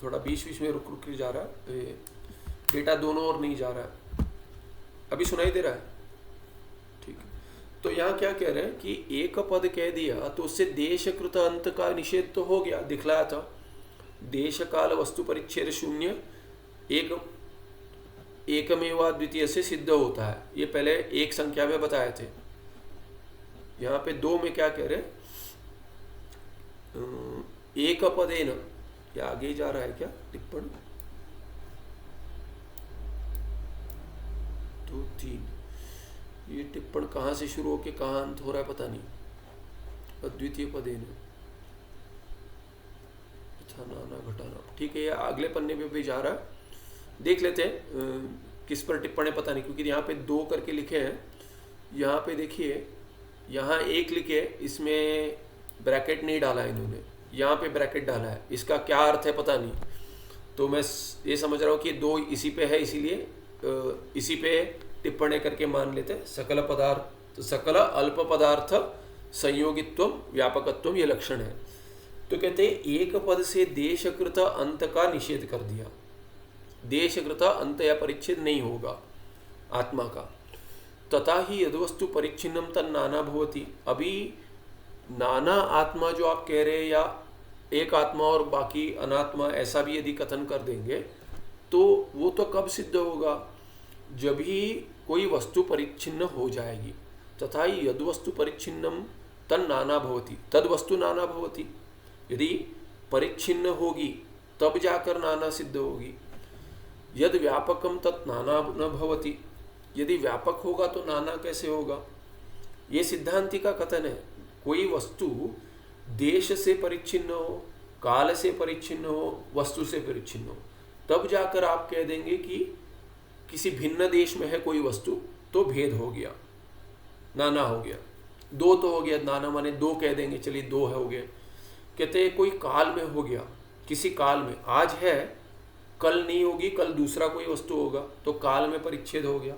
थोड़ा बीच बीच में रुक रुक के जा रहा है, डेटा दोनों ओर नहीं जा रहा है। अभी सुनाई दे रहा है? ठीक। तो यहाँ क्या कह रहे हैं कि एक पद कह दिया तो उससे देशकृत अंत का निषेध तो हो गया, दिखलाया था। देश काल वस्तु परिच्छेद शून्य एकमेवा द्वितीय से सिद्ध होता है, ये पहले एक संख्या में बताए थे। यहाँ पे दो में क्या कह रहे हैं, एक पदेन, क्या आगे जा रहा है क्या टिप्पण? 2 3, ये टिप्पण कहाँ से शुरू होके कहाँ अंत हो रहा है पता नहीं। अद्वितीय पदेन, अच्छा नाना घटाना, ठीक है। ये अगले पन्ने पे भी जा रहा है, देख लेते हैं किस पर टिप्पणी पता नहीं, क्योंकि यहाँ पे 2 करके लिखे हैं। यहाँ पे देखिए, यहाँ 1 लिखे, इसमें ब्रैकेट नहीं डाला है इन्होंने, यहाँ पे ब्रैकेट डाला है, इसका क्या अर्थ है पता नहीं। तो मैं ये समझ रहा हूँ कि 2 इसी पे है, इसीलिए इसी पे टिप्पणी करके मान लेते हैं। सकल पदार्थ, सकल अल्प पदार्थ संयोगित्व व्यापकत्व ये लक्षण है। तो कहते हैं एक पद से देशकृत अंत का निषेध कर दिया, देशकृत अंत या परिच्छेद नहीं होगा आत्मा का। तथा ही यदवस्तु परिच्छिन्नम तन नाना भवति, अभी नाना आत्मा जो आप कह रहे हैं, या एक आत्मा और बाकी अनात्मा, ऐसा भी यदि कथन कर देंगे तो वो तो कब सिद्ध होगा, जब ही कोई वस्तु परिच्छिन्न हो जाएगी। तथा ही यदवस्तु परिच्छिन्नम तन नाना भवति, तद वस्तु नाना भवति, यदि परिच्छिन्न होगी तब जाकर नाना सिद्ध होगी। यद व्यापकम तत् नाना न भवति, यदि व्यापक होगा तो नाना कैसे होगा। ये सिद्धांति का कथन है। कोई वस्तु देश से परिच्छिन्न हो, काल से परिच्छिन्न हो, वस्तु से परिच्छिन्न हो, तब जाकर आप कह देंगे कि किसी भिन्न देश में है कोई वस्तु, तो भेद हो गया, नाना हो गया। 2 तो हो गया, नाना माने 2 कह देंगे, चलिए 2 हो गए। कहते हैं कोई काल में हो गया, किसी काल में आज है, कल नहीं होगी, कल दूसरा कोई वस्तु होगा, तो काल में परिच्छेद हो गया।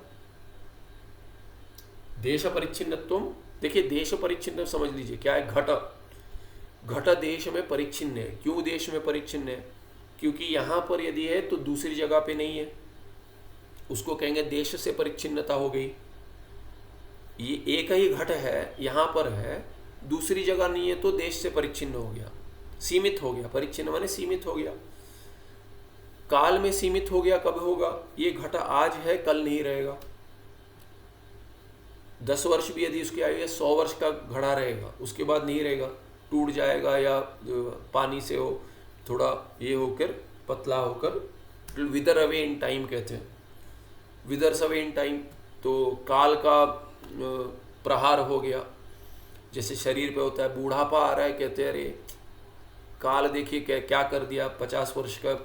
देश परिच्छिन्नत्व, देखिए देश परिच्छिन्न समझ लीजिए क्या है। घट, घट देश में परिच्छिन्न है। क्यों देश में परिच्छिन्न है? क्योंकि यहाँ पर यदि है तो दूसरी जगह पे नहीं है, उसको कहेंगे देश से परिच्छिन्नता हो गई। ये एक ही घट है, यहाँ पर है, दूसरी जगह नहीं है, तो देश से परिच्छिन्न हो गया, सीमित हो गया। परिच्छिन्न माने सीमित हो गया। काल में सीमित हो गया, कब होगा? ये घट आज है, कल नहीं रहेगा। 10 वर्ष भी यदि उसकी आयु है, 100 वर्ष का घड़ा रहेगा, उसके बाद नहीं रहेगा, टूट जाएगा, या पानी से हो थोड़ा ये होकर पतला होकर विदर अवे इन टाइम कहते हैं, विदर्स अवे इन टाइम। तो काल का प्रहार हो गया, जैसे शरीर पे होता है, बूढ़ापा आ रहा है, कहते हैं अरे काल देखिए क्या कर दिया, 50 वर्ष का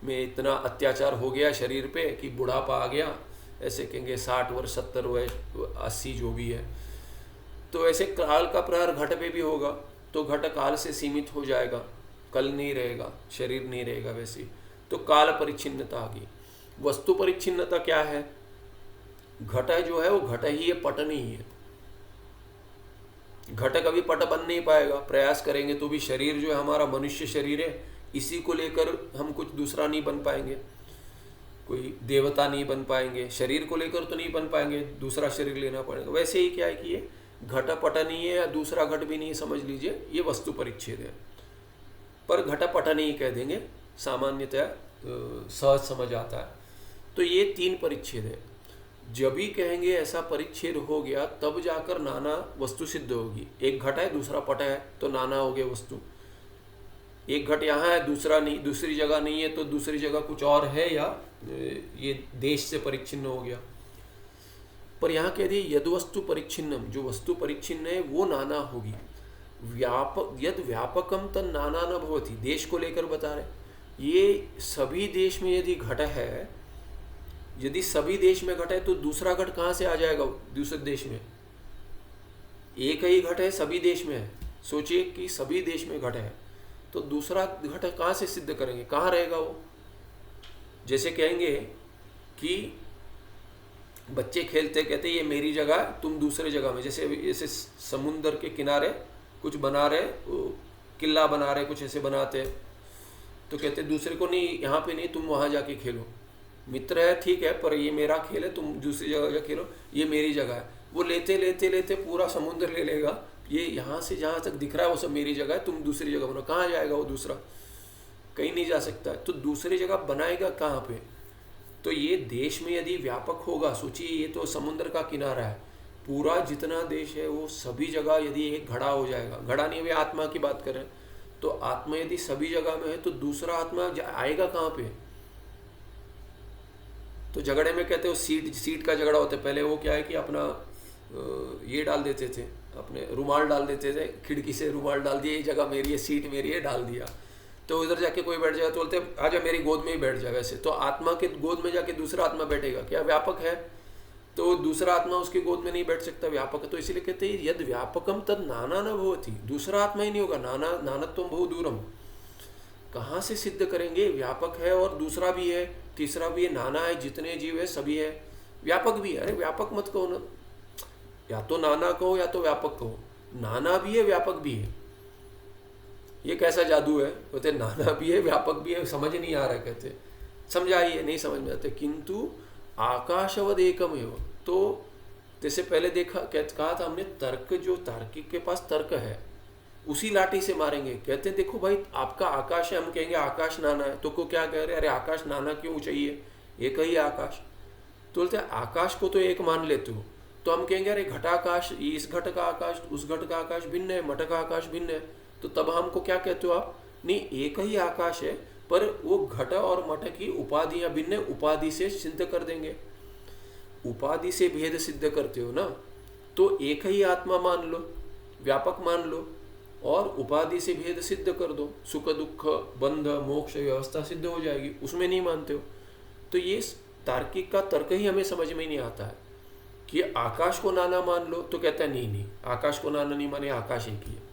में इतना अत्याचार हो गया शरीर पे कि बुढ़ापा आ गया। ऐसे कहेंगे 60 वर्ष, 70 वर्ष, 80 जो भी है। तो ऐसे काल का प्रहार घट पे भी होगा, तो घट काल से सीमित हो जाएगा, कल नहीं रहेगा, शरीर नहीं रहेगा वैसे। तो काल परिच्छिन्नता आ गई। वस्तु परिच्छिन्नता क्या है? घट जो है वो घट ही है, पट नहीं है। घट कभी पट बन नहीं पाएगा, प्रयास करेंगे तो भी। शरीर जो है हमारा मनुष्य शरीर है, इसी को लेकर हम कुछ दूसरा नहीं बन पाएंगे। कोई देवता नहीं बन पाएंगे, शरीर को लेकर तो नहीं बन पाएंगे, दूसरा शरीर लेना पड़ेगा। वैसे ही क्या है कि ये घटपट नहीं है या दूसरा घट भी नहीं, समझ लीजिए ये वस्तु परिच्छेद है, पर घटपट नहीं कह देंगे, सामान्यतया सहज समझ आता है। तो ये 3 परिच्छेद है। जब भी कहेंगे ऐसा परिच्छेद हो गया तब जाकर नाना वस्तु सिद्ध होगी। एक घट है दूसरा पट है तो नाना हो गया वस्तु। एक घट यहाँ है दूसरा नहीं, दूसरी जगह नहीं है तो दूसरी जगह कुछ और है, या ये देश से परिच्छिन्न हो गया। पर यहाँ कह दिए यद वस्तु परिच्छिन्नम, जो वस्तु परिच्छिन्न है वो नाना होगी। यद व्यापकम तन नाना न भवति, देश को लेकर बता रहे, ये सभी देश में यदि घट है, यदि सभी देश में घट है तो दूसरा घट कहाँ से आ जाएगा दूसरे देश में? एक ही घट है सभी देश में है, सोचिए कि सभी देश में घट है तो दूसरा घट कहाँ से सिद्ध करेंगे, कहाँ रहेगा वो? जैसे कहेंगे कि बच्चे खेलते कहते ये मेरी जगह तुम दूसरे जगह में, जैसे समुद्र के किनारे कुछ बना रहे, किला बना रहे, कुछ ऐसे बनाते तो कहते दूसरे को नहीं, यहाँ पे नहीं, तुम वहाँ जाके खेलो। मित्र है ठीक है, पर ये मेरा खेल है, तुम दूसरी जगह जा खेलो, ये मेरी जगह है। वो लेते लेते लेते पूरा समुद्र ले लेगा, ये यहाँ से जहाँ तक दिख रहा है वो सब मेरी जगह है, तुम दूसरी जगह बनो। कहाँ जाएगा वो दूसरा? कहीं नहीं जा सकता है। तो दूसरी जगह बनाएगा कहाँ पे? तो ये देश में यदि व्यापक होगा, सोचिए ये तो समुद्र का किनारा है, पूरा जितना देश है वो सभी जगह यदि एक घड़ा हो जाएगा, घड़ा नहीं, वे आत्मा की बात करें तो आत्मा यदि सभी जगह में है तो दूसरा आत्मा आएगा कहाँ पे? तो झगड़े में कहते हो सीट का झगड़ा होता है। पहले वो क्या है कि अपना ये डाल देते थे, अपने रुमाल डाल देते थे, खिड़की से रुमाल डाल दिया, ये जगह मेरी है, सीट मेरी है, डाल दिया। तो उधर जाके कोई बैठ जाएगा तो बोलते आजा मेरी गोद में ही बैठ जाए। वैसे तो आत्मा के गोद में जाके दूसरा आत्मा बैठेगा क्या? व्यापक है तो दूसरा आत्मा उसकी गोद में नहीं बैठ सकता, व्यापक है। तो इसीलिए कहते हैं यद व्यापकम तद नाना न भवति, दूसरा आत्मा ही नहीं होगा। नानत्वम बहु दूरम, कहाँ से सिद्ध करेंगे? व्यापक है और दूसरा भी है, तीसरा भी है, नाना है, जितने जीव है सभी है, व्यापक भी है। अरे व्यापक मत कहो ना, या तो नाना कहो या तो व्यापक कहो। नाना भी है व्यापक भी है, ये कैसा जादू है? कहते नाना भी है व्यापक भी है, समझ नहीं आ रहा। कहते समझाइए, नहीं समझ में आते। किंतु आकाशवद एकम एव, तो जैसे पहले कहा था हमने, तर्क जो तार्किक के पास तर्क है उसी लाठी से मारेंगे। कहते हैं देखो भाई आपका आकाश है, हम कहेंगे आकाश नाना है, तो को क्या कह रहे? अरे आकाश नाना क्यों चाहिए, एक ही आकाश। तो बोलते हैं आकाश को तो एक मान लेते हो, तो हम कहेंगे अरे घटाकाश, इस घट का आकाश उस घट का आकाश भिन्न है, मठ का आकाश भिन्न है, तो तब हमको क्या कहते हो आप? नहीं, एक ही आकाश है, पर वो घट और मठ की उपाधियां भिन्न है, उपाधि से सिद्ध कर देंगे। उपाधि से भेद सिद्ध करते हो ना, तो एक ही आत्मा मान लो, व्यापक मान लो, और उपाधि से भेद सिद्ध कर दो, सुख दुख बंध मोक्ष व्यवस्था सिद्ध हो जाएगी। उसमें नहीं मानते हो तो ये तार्किक का तर्क ही हमें समझ में नहीं आता है कि आकाश को नाना मान लो, तो कहता है नहीं आकाश को नाना नहीं माने, आकाश एक ही है।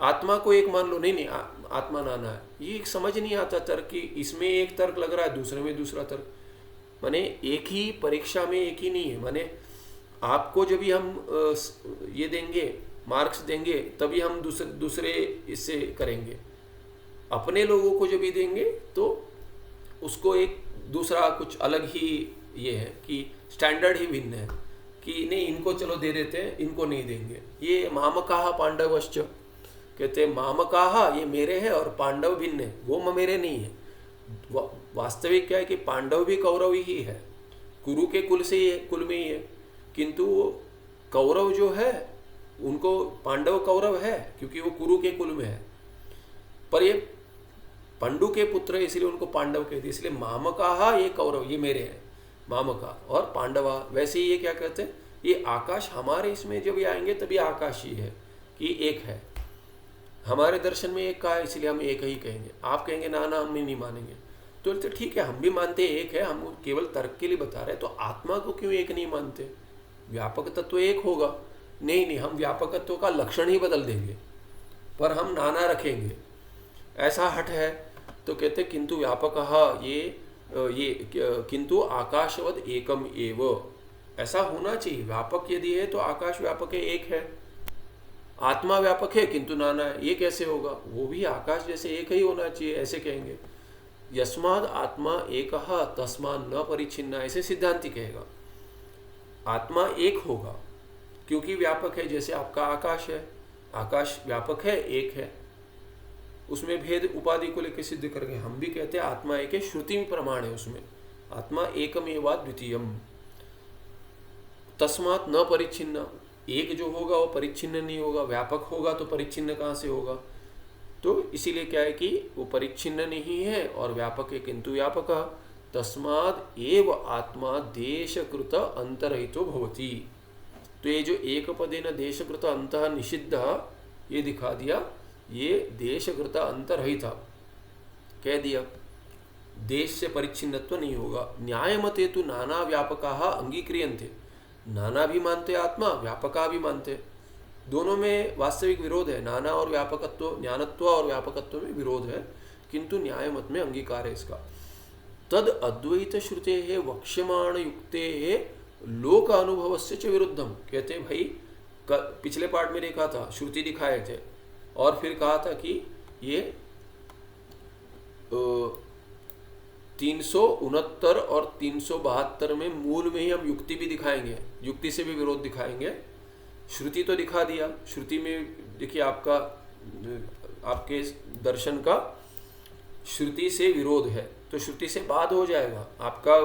आत्मा को एक मान लो, नहीं आत्मा नाना है। ये समझ नहीं आता तर्क की, इसमें एक तर्क लग रहा है, दूसरे में दूसरा तर्क। माने एक ही परीक्षा में एक ही नहीं है। माने आपको जब भी हम ये देंगे, मार्क्स देंगे, तभी हम दूसरे इससे करेंगे। अपने लोगों को जब भी देंगे तो उसको एक दूसरा कुछ अलग ही ये है कि स्टैंडर्ड ही भिन्न है कि नहीं इनको चलो दे देते हैं, इनको नहीं देंगे। ये मामकाहा पांडवश्च, कहते हैं मामकाहा ये मेरे हैं और पांडव भिन्न है, वो मेरे नहीं है। वास्तविक क्या है कि पांडव भी कौरव ही है, कुरु के कुल से ही है, कुल में ही है, किंतु कौरव जो है उनको पांडव कौरव है क्योंकि वो कुरु के कुल में है, पर ये पंडु के पुत्र है इसलिए उनको पांडव कहते हैं। इसलिए मामकाहा ये कौरव, ये मेरे हैं मामका, और पांडवा वैसे ही ये क्या कहते हैं, ये आकाश हमारे इसमें जब ये आएंगे तभी आकाश ही है कि एक है। हमारे दर्शन में एक का है इसलिए हम एक ही कहेंगे, आप कहेंगे ना हम नहीं मानेंगे। तो ठीक है, हम भी मानते एक है, हम केवल तर्क के लिए बता रहे हैं। तो आत्मा को क्यों एक नहीं मानते? व्यापक तत्व एक होगा। नहीं हम व्यापकत्व का लक्षण ही बदल देंगे, पर हम नाना रखेंगे, ऐसा हट है। तो कहते किंतु व्यापकः ये किंतु आकाशवद एकम एव, ऐसा होना चाहिए। व्यापक यदि है तो आकाश व्यापक है, एक है। आत्मा व्यापक है किंतु नाना है, ये कैसे होगा? वो भी आकाश जैसे एक ही होना चाहिए, ऐसे कहेंगे। यस्माद आत्मा एकः तस्मात् न परिच्छिन्न, ऐसे सिद्धांति कहेगा। आत्मा एक होगा क्योंकि व्यापक है। जैसे आपका आकाश है, आकाश व्यापक है, एक है, उसमें भेद उपाधि को लेकर सिद्ध करेंगे। हम भी कहते हैं आत्मा एक है, श्रुति में प्रमाण है उसमें, आत्मा एकमेवा द्वितीयम। तस्मात् न परिच्छिन्न, एक जो होगा वो परिच्छिन्न नहीं होगा, व्यापक होगा तो परिच्छिन्न कहाँ से होगा। तो इसीलिए क्या है कि वो परिच्छिन्न नहीं है और व्यापक है, किंतु व्यापक। तस्माद् एव आत्मा देशकृत अंतरहितो भवति। तो ये जो एक पदेन देशकृत अंतः निषिद्ध ये दिखा दिया, ये देशकृत अंतरहित कह दिया, देश से परिच्छिन्नत्व नहीं होगा। न्यायमते तो नाना व्यापका अंगीक्रियन्ते, नाना भी मानते आत्मा, व्यापका भी मानते, दोनों में वास्तविक विरोध है। नाना और व्यापकत्व, ज्ञानत्व और व्यापकत्व में विरोध है, किंतु न्याय मत में अंगीकार है इसका। तद अद्वैत श्रुते है वक्ष्यमाण युक्ते है लोक अनुभव से च विरुद्धम। कहते भाई पिछले पार्ट में देखा था, श्रुति दिखाए थे और फिर कहा था कि ये 369 और 372 में मूल में ही हम युक्ति भी दिखाएंगे, युक्ति से भी विरोध दिखाएंगे। श्रुति तो दिखा दिया, श्रुति में देखिए आपका आपके दर्शन का श्रुति से विरोध है, तो श्रुति से बाध हो जाएगा आपका।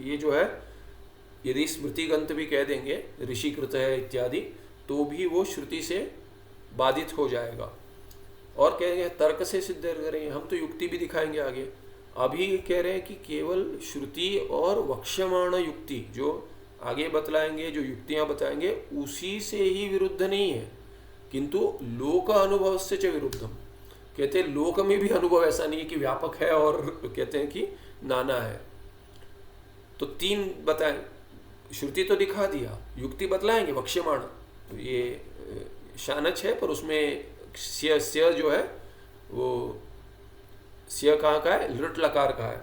ये जो है यदि स्मृति ग्रंथ भी कह देंगे ऋषिकृत है इत्यादि, तो भी वो श्रुति से बाधित हो जाएगा। और कहेंगे तर्क से सिद्ध करेंगे, हम तो युक्ति भी दिखाएंगे आगे। अभी कह रहे हैं कि केवल श्रुति और वक्ष्यमाण युक्ति जो आगे बतलाएंगे, जो युक्तियां बताएंगे, उसी से ही विरुद्ध नहीं है, किंतु लोक अनुभव से च विरुद्धम। कहते हैं लोक में भी अनुभव ऐसा नहीं है कि व्यापक है और कहते हैं कि नाना है। तो तीन बताएं, श्रुति तो दिखा दिया, युक्ति बतलाएंगे वक्ष्यमाण, ये शानच है पर उसमें स्य जो है वो स्य कहाँ का है, लृट लकार का है,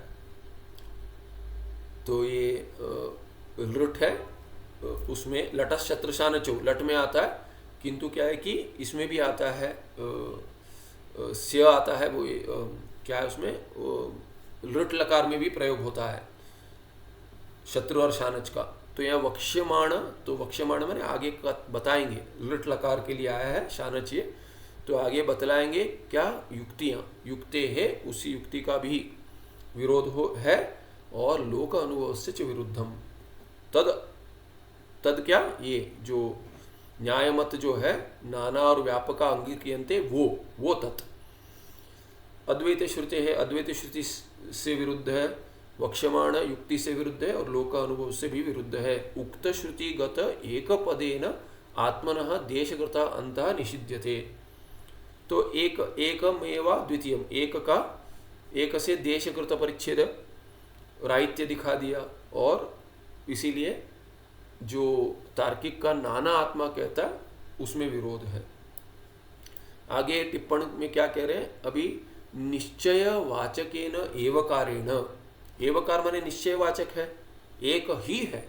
तो ये लृट है, उसमें लटस शत्रशान चौ लट में आता है, किंतु क्या है कि इसमें भी आता है स्य आता है, वो क्या है उसमें लृट लकार में भी प्रयोग होता है शत्रु और शानच का। तो यहाँ वक्ष्यमाण, तो वक्ष्यमाण मैंने आगे बताएंगे, लृट लकार के लिए आया है शानच ये, तो आगे बतलाएंगे क्या युक्तियाँ युक्ते है, उसी युक्ति का भी विरोध है और लोक अनुभव से च विरुद्धम। तद क्या, ये जो न्यायमत जो है नाना और व्यापका अंगीक्रियन्ते वो तत्। अद्वैत श्रुति है, अद्वैत श्रुति से विरुद्ध है, वक्ष्यमाण युक्ति से विरुद्ध है और लोक अनुभव से भी विरुद्ध है। उक्त श्रुतिगत एक पदेन आत्मनः देशकृत अंतः निषिध्यते। तो एकमेवा द्वितीयम, एक से देशकृत परिच्छेद राहित्य दिखा दिया, और इसीलिए जो तार्किक का नाना आत्मा कहता है उसमें विरोध है। आगे टिप्पणी में क्या कह रहे हैं, अभी निश्चय वाचकेन एवकारेण, एवकार माने निश्चय वाचक है, एक ही है,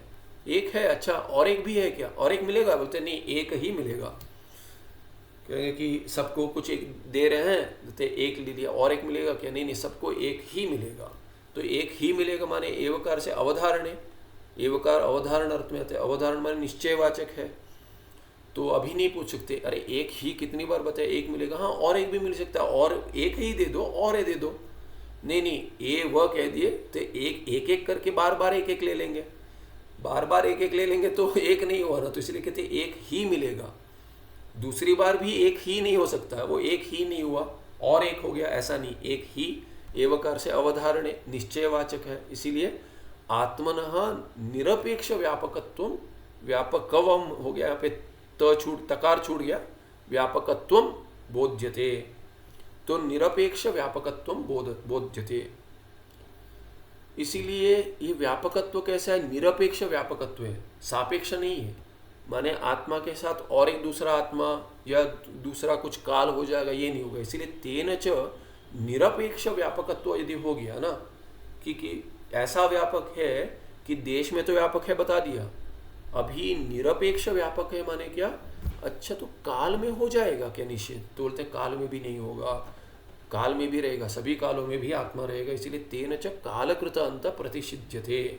एक है, अच्छा और एक भी है क्या, और एक मिलेगा, बोलते नहीं एक ही मिलेगा। कहेंगे कि सबको कुछ एक दे रहे हैं, बोलते एक ले लिया, और एक मिलेगा क्या, नहीं सबको एक ही मिलेगा। तो एक ही मिलेगा माने एवकार से अवधारण है, एवकार अवधारण अर्थ में आते हैं, अवधारण माने निश्चयवाचक है। तो अभी नहीं पूछ सकते अरे एक ही कितनी बार बताए, एक मिलेगा, हाँ और एक भी मिल सकता है, और एक ही दे दो, और ये दे दो, नहीं ये वह कह दिए तो एक एक करके बार बार एक एक ले लेंगे, बार बार एक एक ले लेंगे तो एक नहीं हुआ ना, तो इसलिए कहते एक ही मिलेगा। दूसरी बार भी एक ही नहीं हो सकता, वो एक ही नहीं हुआ और एक हो गया, ऐसा नहीं, एक ही एवकार से अवधारण निश्चयवाचक है। इसीलिए आत्मनः निरपेक्ष व्यापकत्व, व्यापकवम हो गया, यहाँ पे तकार छूट गया, व्यापकत्व बोध्यते, तो निरपेक्ष व्यापकत्व बोध्यते। इसीलिए ये व्यापकत्व कैसा है, निरपेक्ष व्यापकत्व है, सापेक्ष नहीं है। माने आत्मा के साथ और एक दूसरा आत्मा या दूसरा कुछ काल हो जाएगा, ये नहीं होगा। इसीलिए तेन च निरपेक्ष व्यापकत्व यदि हो गया ना, कि ऐसा व्यापक है कि देश में तो व्यापक है बता दिया, अभी निरपेक्ष व्यापक है माने क्या, अच्छा तो काल में हो जाएगा क्या निषेध, तो बोलते काल में भी नहीं होगा। काल में भी रहेगा, सभी कालों में भी आत्मा रहेगा, इसीलिए तेन च कालकृत अंत प्रतिषिध्यते।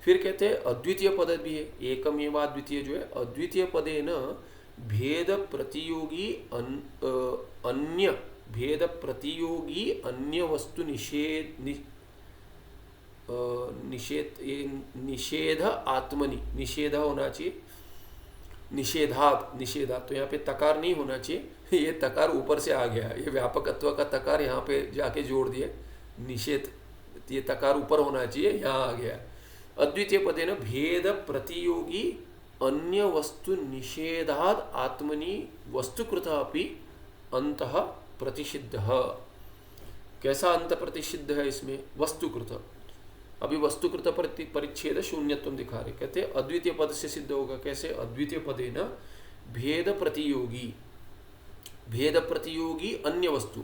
फिर कहते हैं अद्वितीय पद भी है, एकमेव अद्वितीय जो है अद्वितीय पदे न भेद प्रतियोगी अन्य भेद प्रतियोगी अन्य वस्तु निषेध आत्मनि, निषेध होना चाहिए, निषेधात तो यहाँ पे तकार नहीं होना चाहिए, ये तकार ऊपर से आ गया, ये व्यापकत्व का तकार यहाँ पे जाके जोड़ दिए, निषेध ये तकार ऊपर होना चाहिए, यहाँ आ गया। अद्वितीय पदे न भेद प्रतियोगी अन्य वस्तु निषेधाद आत्मनि वस्तुकृत अपि अंतः प्रतिषिद्ध। कैसा अंत प्रतिषिद्ध है इसमें? वस्तुकृत। अभी वस्तुकृत परिच्छेद शून्यत्व दिखा रहे, कहते अद्वितीय पद से सिद्ध होगा। कैसे? अद्वितीय पदे न भेद प्रतियोगी, भेद प्रतियोगी अन्य वस्तु,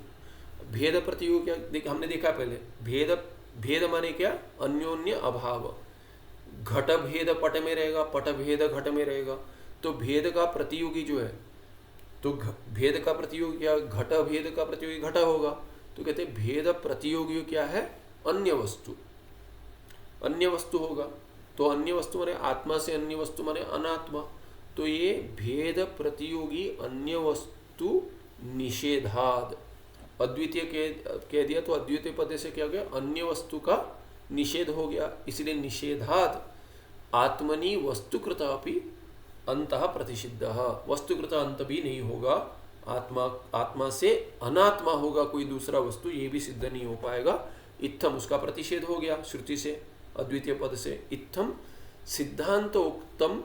भेद प्रतियोगी हमने देखा पहले, भेद भेद माने क्या? अन्योन्य अभाव। घट भेद पट में रहेगा, पट भेद घट में रहेगा, तो भेद का प्रतियोगी जो है, तो भेद का प्रतियोगी क्या? घट भेद का प्रतियोगी घट होगा। तो कहते भेद प्रतियोगी क्या है? अन्य वस्तु, अन्य वस्तु होगा। तो अन्य वस्तु माने आत्मा से अन्य वस्तु माने अनात्मा। तो ये भेद प्रतियोगी अन्य वस्तु निषेधाद, अद्वितीय कह दिया तो अद्वितीय पद से क्या हो गया? अन्य वस्तु का निषेध हो गया, इसलिए निषेधाद आत्मनि वस्तुकृत अपि अंतः प्रतिषिद्ध। वस्तुकृत अंत भी नहीं होगा, आत्मा से अनात्मा होगा कोई दूसरा वस्तु, ये भी सिद्ध नहीं हो पाएगा। इत्थम उसका प्रतिषेध हो गया श्रुति से, अद्वितीय पद से। इत्थम सिद्धांत उक्तम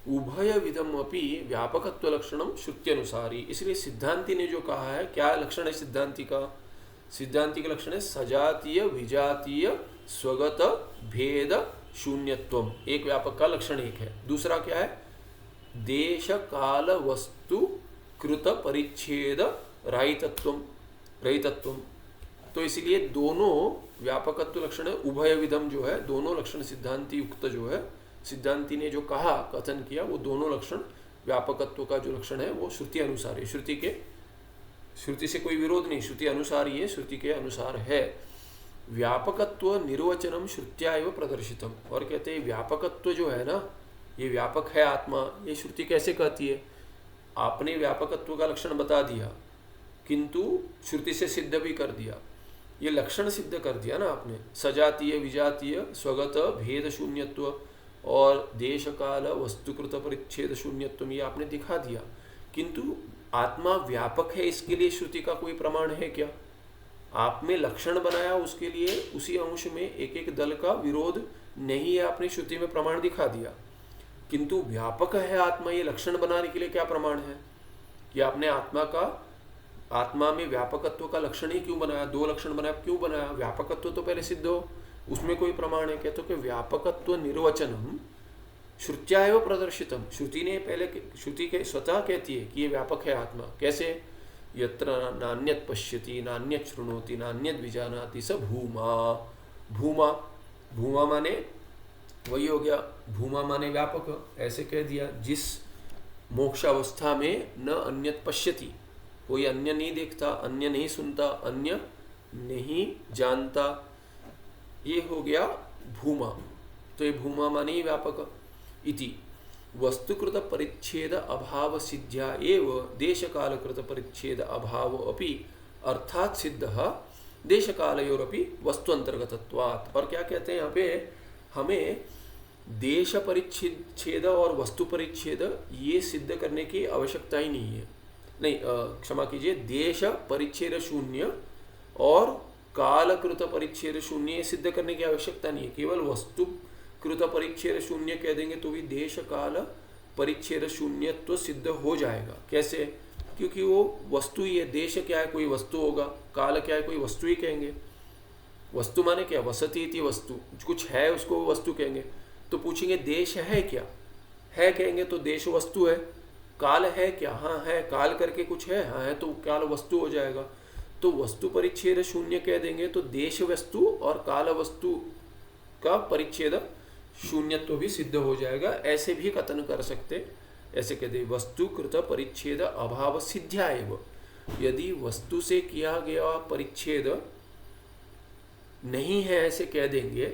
उभय विधम अपि व्यापकत्व लक्षणम श्रुत्यनुसारी। इसलिए सिद्धांति ने जो कहा है, क्या लक्षण है सिद्धांति का? सिद्धांति का लक्षण है सजातीय विजातीय स्वगत भेद शून्यत्वम, एक व्यापक का लक्षण एक है। दूसरा क्या है? देश काल वस्तु कृत परिच्छेद रहितत्वम। तो इसलिए दोनों व्यापकत्व लक्षण है, उभय विधम जो है, दोनों लक्षण सिद्धांति युक्त जो है, सिद्धांति ने जो कहा, कथन किया, वो दोनों लक्षण व्यापकत्व का जो लक्षण है वो श्रुति अनुसार है। श्रुति से कोई विरोध नहीं, श्रुति अनुसार ही है, श्रुति के अनुसार है। व्यापकत्व निर्वचनम श्रुत्या एव प्रदर्शितम। और कहते हैं व्यापकत्व जो है ना, ये व्यापक है आत्मा, ये श्रुति कैसे कहती है? आपने व्यापकत्व का लक्षण बता दिया, किंतु श्रुति से सिद्ध भी कर दिया, ये लक्षण सिद्ध कर दिया ना आपने, सजातीय विजातीय स्वगत भेद शून्यत्व और देश काल वस्तुकृत परिच्छेद शून्यत्व, ये आपने दिखा दिया। किंतु आत्मा व्यापक है, इसके लिए श्रुति का कोई प्रमाण है क्या? आपने लक्षण बनाया, उसके लिए उसी अंश में एक एक दल का विरोध नहीं है, आपने श्रुति में प्रमाण दिखा दिया। किंतु व्यापक है आत्मा, ये लक्षण बनाने के लिए क्या प्रमाण है? कि आपने आत्मा में व्यापकत्व का लक्षण ही क्यों बनाया? दो लक्षण बनाया, क्यों बनाया? व्यापकत्व तो पहले सिद्ध हो, उसमें कोई प्रमाण है क्या? तो कि व्यापकत्व निर्वचनम श्रुत्या एव प्रदर्शितम, श्रुति ने पहले, श्रुति के स्वतः कहती है कि ये व्यापक है आत्मा। कैसे? यत्र नान्यत पश्यति नान्यत शृणोति नान्यत विजानाति स भूमा। भूमा माने वही हो गया, भूमा माने व्यापक, ऐसे कह दिया। जिस मोक्षावस्था में न अन्यत पश्यति, कोई अन्य नहीं देखता, अन्य नहीं सुनता, अन्य नहीं जानता, ये हो गया भूमा। तो ये भूमा माने ही व्यापक। इति वस्तुकृत परिच्छेद अभाव सिद्ध्या एव देश कालकृत परिच्छेद अभाव अपि अर्थात सिद्ध देश कालयोरपि वस्तु अंतर्गतत्वात्। और क्या कहते हैं यहाँ पे, हमें देश परिच्छेद और वस्तु परिच्छेद ये सिद्ध करने की आवश्यकता ही नहीं है। नहीं, क्षमा कीजिए, देश परिच्छेद शून्य और कालकृत परिच्छेद शून्य ये सिद्ध करने की आवश्यकता नहीं है। केवल वस्तु कृत परिच्छेद शून्य कह देंगे तो भी देश काल परिच्छेद शून्यत्व सिद्ध हो जाएगा। कैसे? क्योंकि वो वस्तु ही है। देश क्या है? कोई वस्तु होगा। काल क्या है? कोई वस्तु ही कहेंगे। वस्तु माने क्या? वसती थी वस्तु, कुछ है उसको वस्तु कहेंगे। तो पूछेंगे देश है क्या? है कहेंगे तो देश वस्तु है। काल है क्या? हाँ है। काल करके कुछ है? हाँ है, तो काल वस्तु हो जाएगा। तो वस्तु परिच्छेद शून्य कह देंगे तो देश वस्तु और काल वस्तु का परिच्छेद शून्यत्व भी सिद्ध हो जाएगा। ऐसे भी कथन कर सकते, ऐसे कह दे वस्तु कृत परिच्छेद अभाव सिद्ध्या एव। यदि वस्तु से किया गया परिच्छेद नहीं है ऐसे कह देंगे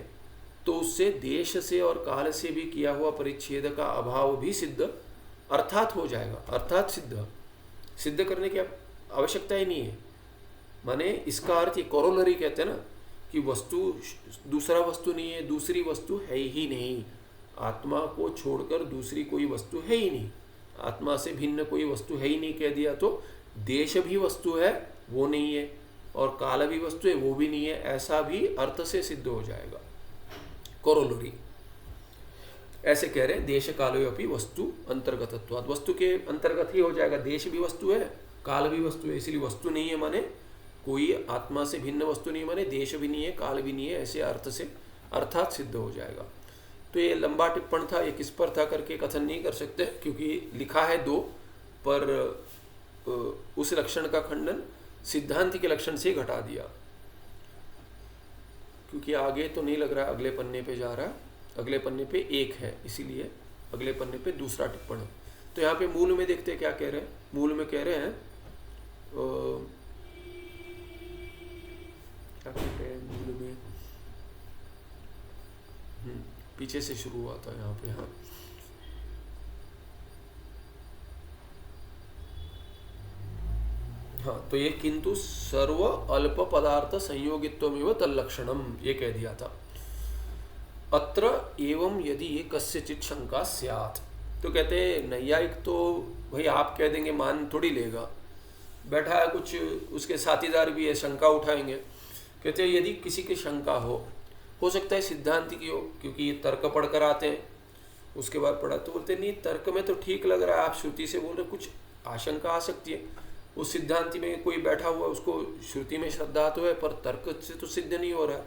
तो उससे देश से और काल से भी किया हुआ परिच्छेद का अभाव भी सिद्ध अर्थात हो जाएगा। अर्थात सिद्ध करने की आवश्यकता ही नहीं है। माने इसका अर्थ ये कोरोलरी कहते हैं ना कि वस्तु दूसरा वस्तु नहीं है, दूसरी वस्तु है ही नहीं। आत्मा को छोड़कर दूसरी कोई वस्तु है ही नहीं, आत्मा से भिन्न कोई वस्तु है ही नहीं कह दिया तो देश भी वस्तु है वो नहीं है और काल भी वस्तु है वो भी नहीं है, ऐसा भी अर्थ से सिद्ध हो जाएगा। कोरोलरी ऐसे कह रहे हैं देश कालोपि वस्तु अंतर्गतत्वात्, वस्तु के अंतर्गत ही हो जाएगा। देश भी वस्तु है, काल भी वस्तु है, इसलिए वस्तु नहीं है माने कोई आत्मा से भिन्न वस्तु नहीं, माने देश भी नहीं है काल भी नहीं है, ऐसे अर्थ से अर्थात सिद्ध हो जाएगा। तो ये लंबा टिप्पण था, ये किस पर था करके कथन नहीं कर सकते क्योंकि लिखा है दो, पर उस लक्षण का खंडन सिद्धांत के लक्षण से घटा दिया क्योंकि आगे तो नहीं लग रहा है, अगले पन्ने पे जा रहा है, अगले पन्ने पे एक है, इसीलिए अगले पन्ने पे दूसरा टिप्पण है। तो यहाँ पे मूल में देखते हैं क्या कह रहे हैं। मूल में कह रहे हैं क्या कह रहे हैं मूल में, पीछे से शुरू हुआ था यहाँ पे। हाँ तो ये किंतु सर्व अल्प पदार्थ संयोगित्वमेव तल्लक्षणम ये कह दिया था। अत्र एवं यदि ये कस्यचित शंका स्यात्, तो कहते हैं नैयायिक तो भाई आप कह देंगे मान थोड़ी लेगा, बैठा है कुछ उसके साथीदार भी है शंका उठाएंगे। कहते हैं यदि किसी की शंका हो सकता है सिद्धांत की हो क्योंकि ये तर्क पढ़कर आते हैं, उसके बाद पढ़ा तो बोलते नहीं तर्क में तो ठीक लग रहा है, आप श्रुति से बोल रहे, कुछ आशंका आ सकती है। उस सिद्धांति में कोई बैठा हुआ उसको श्रुति में श्रद्धा तो है पर तर्क से तो सिद्ध नहीं हो रहा है,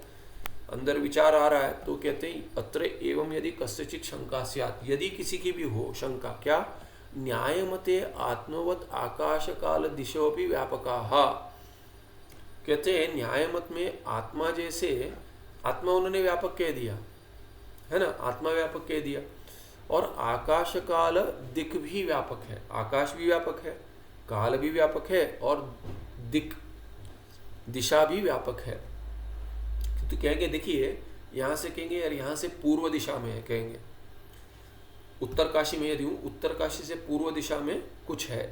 अंदर विचार आ रहा है। तो कहते हैं अत्र एवं यदि कस्यचित शंका स्यात्, यदि किसी की भी हो शंका, क्या न्यायमते आत्मवत आकाश काल दिशोपि व्यापकाः, कहते हैं न्यायमत में आत्मा जैसे, आत्मा उन्होंने व्यापक कह दिया है ना, आत्मा व्यापक कह दिया, और आकाश काल दिक भी व्यापक है, आकाश भी व्यापक है, काल भी व्यापक है और दिक दिशा भी व्यापक है। तो कहेंगे देखिए यहाँ से कहेंगे यार यहाँ से पूर्व दिशा में है, कहेंगे उत्तर काशी में यदि हूँ उत्तर काशी से पूर्व दिशा में कुछ है,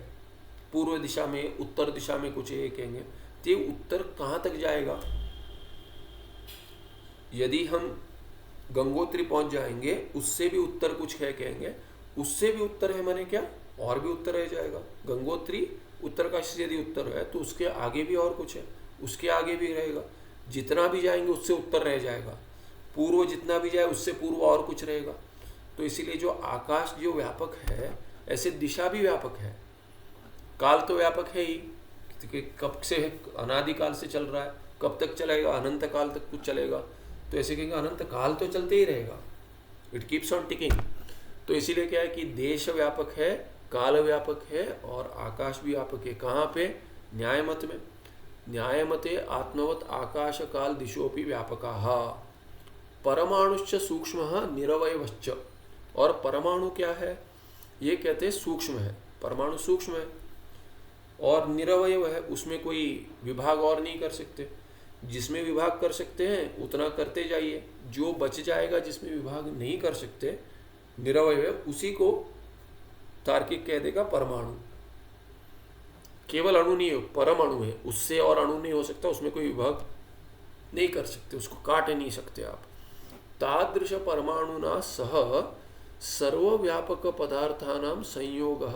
पूर्व दिशा में उत्तर दिशा में कुछ है कहेंगे, तो ये उत्तर कहाँ तक जाएगा। यदि हम गंगोत्री पहुंच जाएंगे उससे भी उत्तर कुछ है कहेंगे, उससे भी उत्तर है माने क्या और भी उत्तर रह जाएगा। गंगोत्री उत्तरकाशी से यदि उत्तर है तो उसके आगे भी और कुछ है, उसके आगे भी रहेगा, जितना भी जाएंगे उससे उत्तर रह जाएगा, पूर्व जितना भी जाए उससे पूर्व और कुछ रहेगा। तो इसीलिए जो आकाश जो व्यापक है ऐसे दिशा भी व्यापक है, काल तो व्यापक है ही, कब से है, अनादिकाल से चल रहा है, कब तक चलेगा, अनंत काल तक कुछ चलेगा। तो ऐसे कहेंगे अनंत काल तो चलते ही रहेगा, इट कीप्स ऑन टिकिंग। तो इसीलिए क्या है कि देश व्यापक है, काल व्यापक है और आकाश भी व्यापक है। कहाँ पे, न्यायमत में, न्यायमते आत्मवत आकाश काल दिशोपि व्यापकाः, परमाणुश्च सूक्ष्मः निरवयवश्च, और परमाणु क्या है ये कहते हैं सूक्ष्म है, परमाणु सूक्ष्म है और निरवयव है, उसमें कोई विभाग और नहीं कर सकते, जिसमें विभाग कर सकते हैं उतना करते जाइए, जो बच जाएगा जिसमें विभाग नहीं कर सकते निरवयव उसी को तार्किक कह देगा परमाणु। केवल अणु नहीं हो, परमाणु है, उससे और अणु नहीं हो सकता, उसमें कोई विभाग नहीं कर सकते, उसको काट नहीं सकते आप। तादृश परमाणुना सह सर्वव्यापक पदार्थानां संयोगः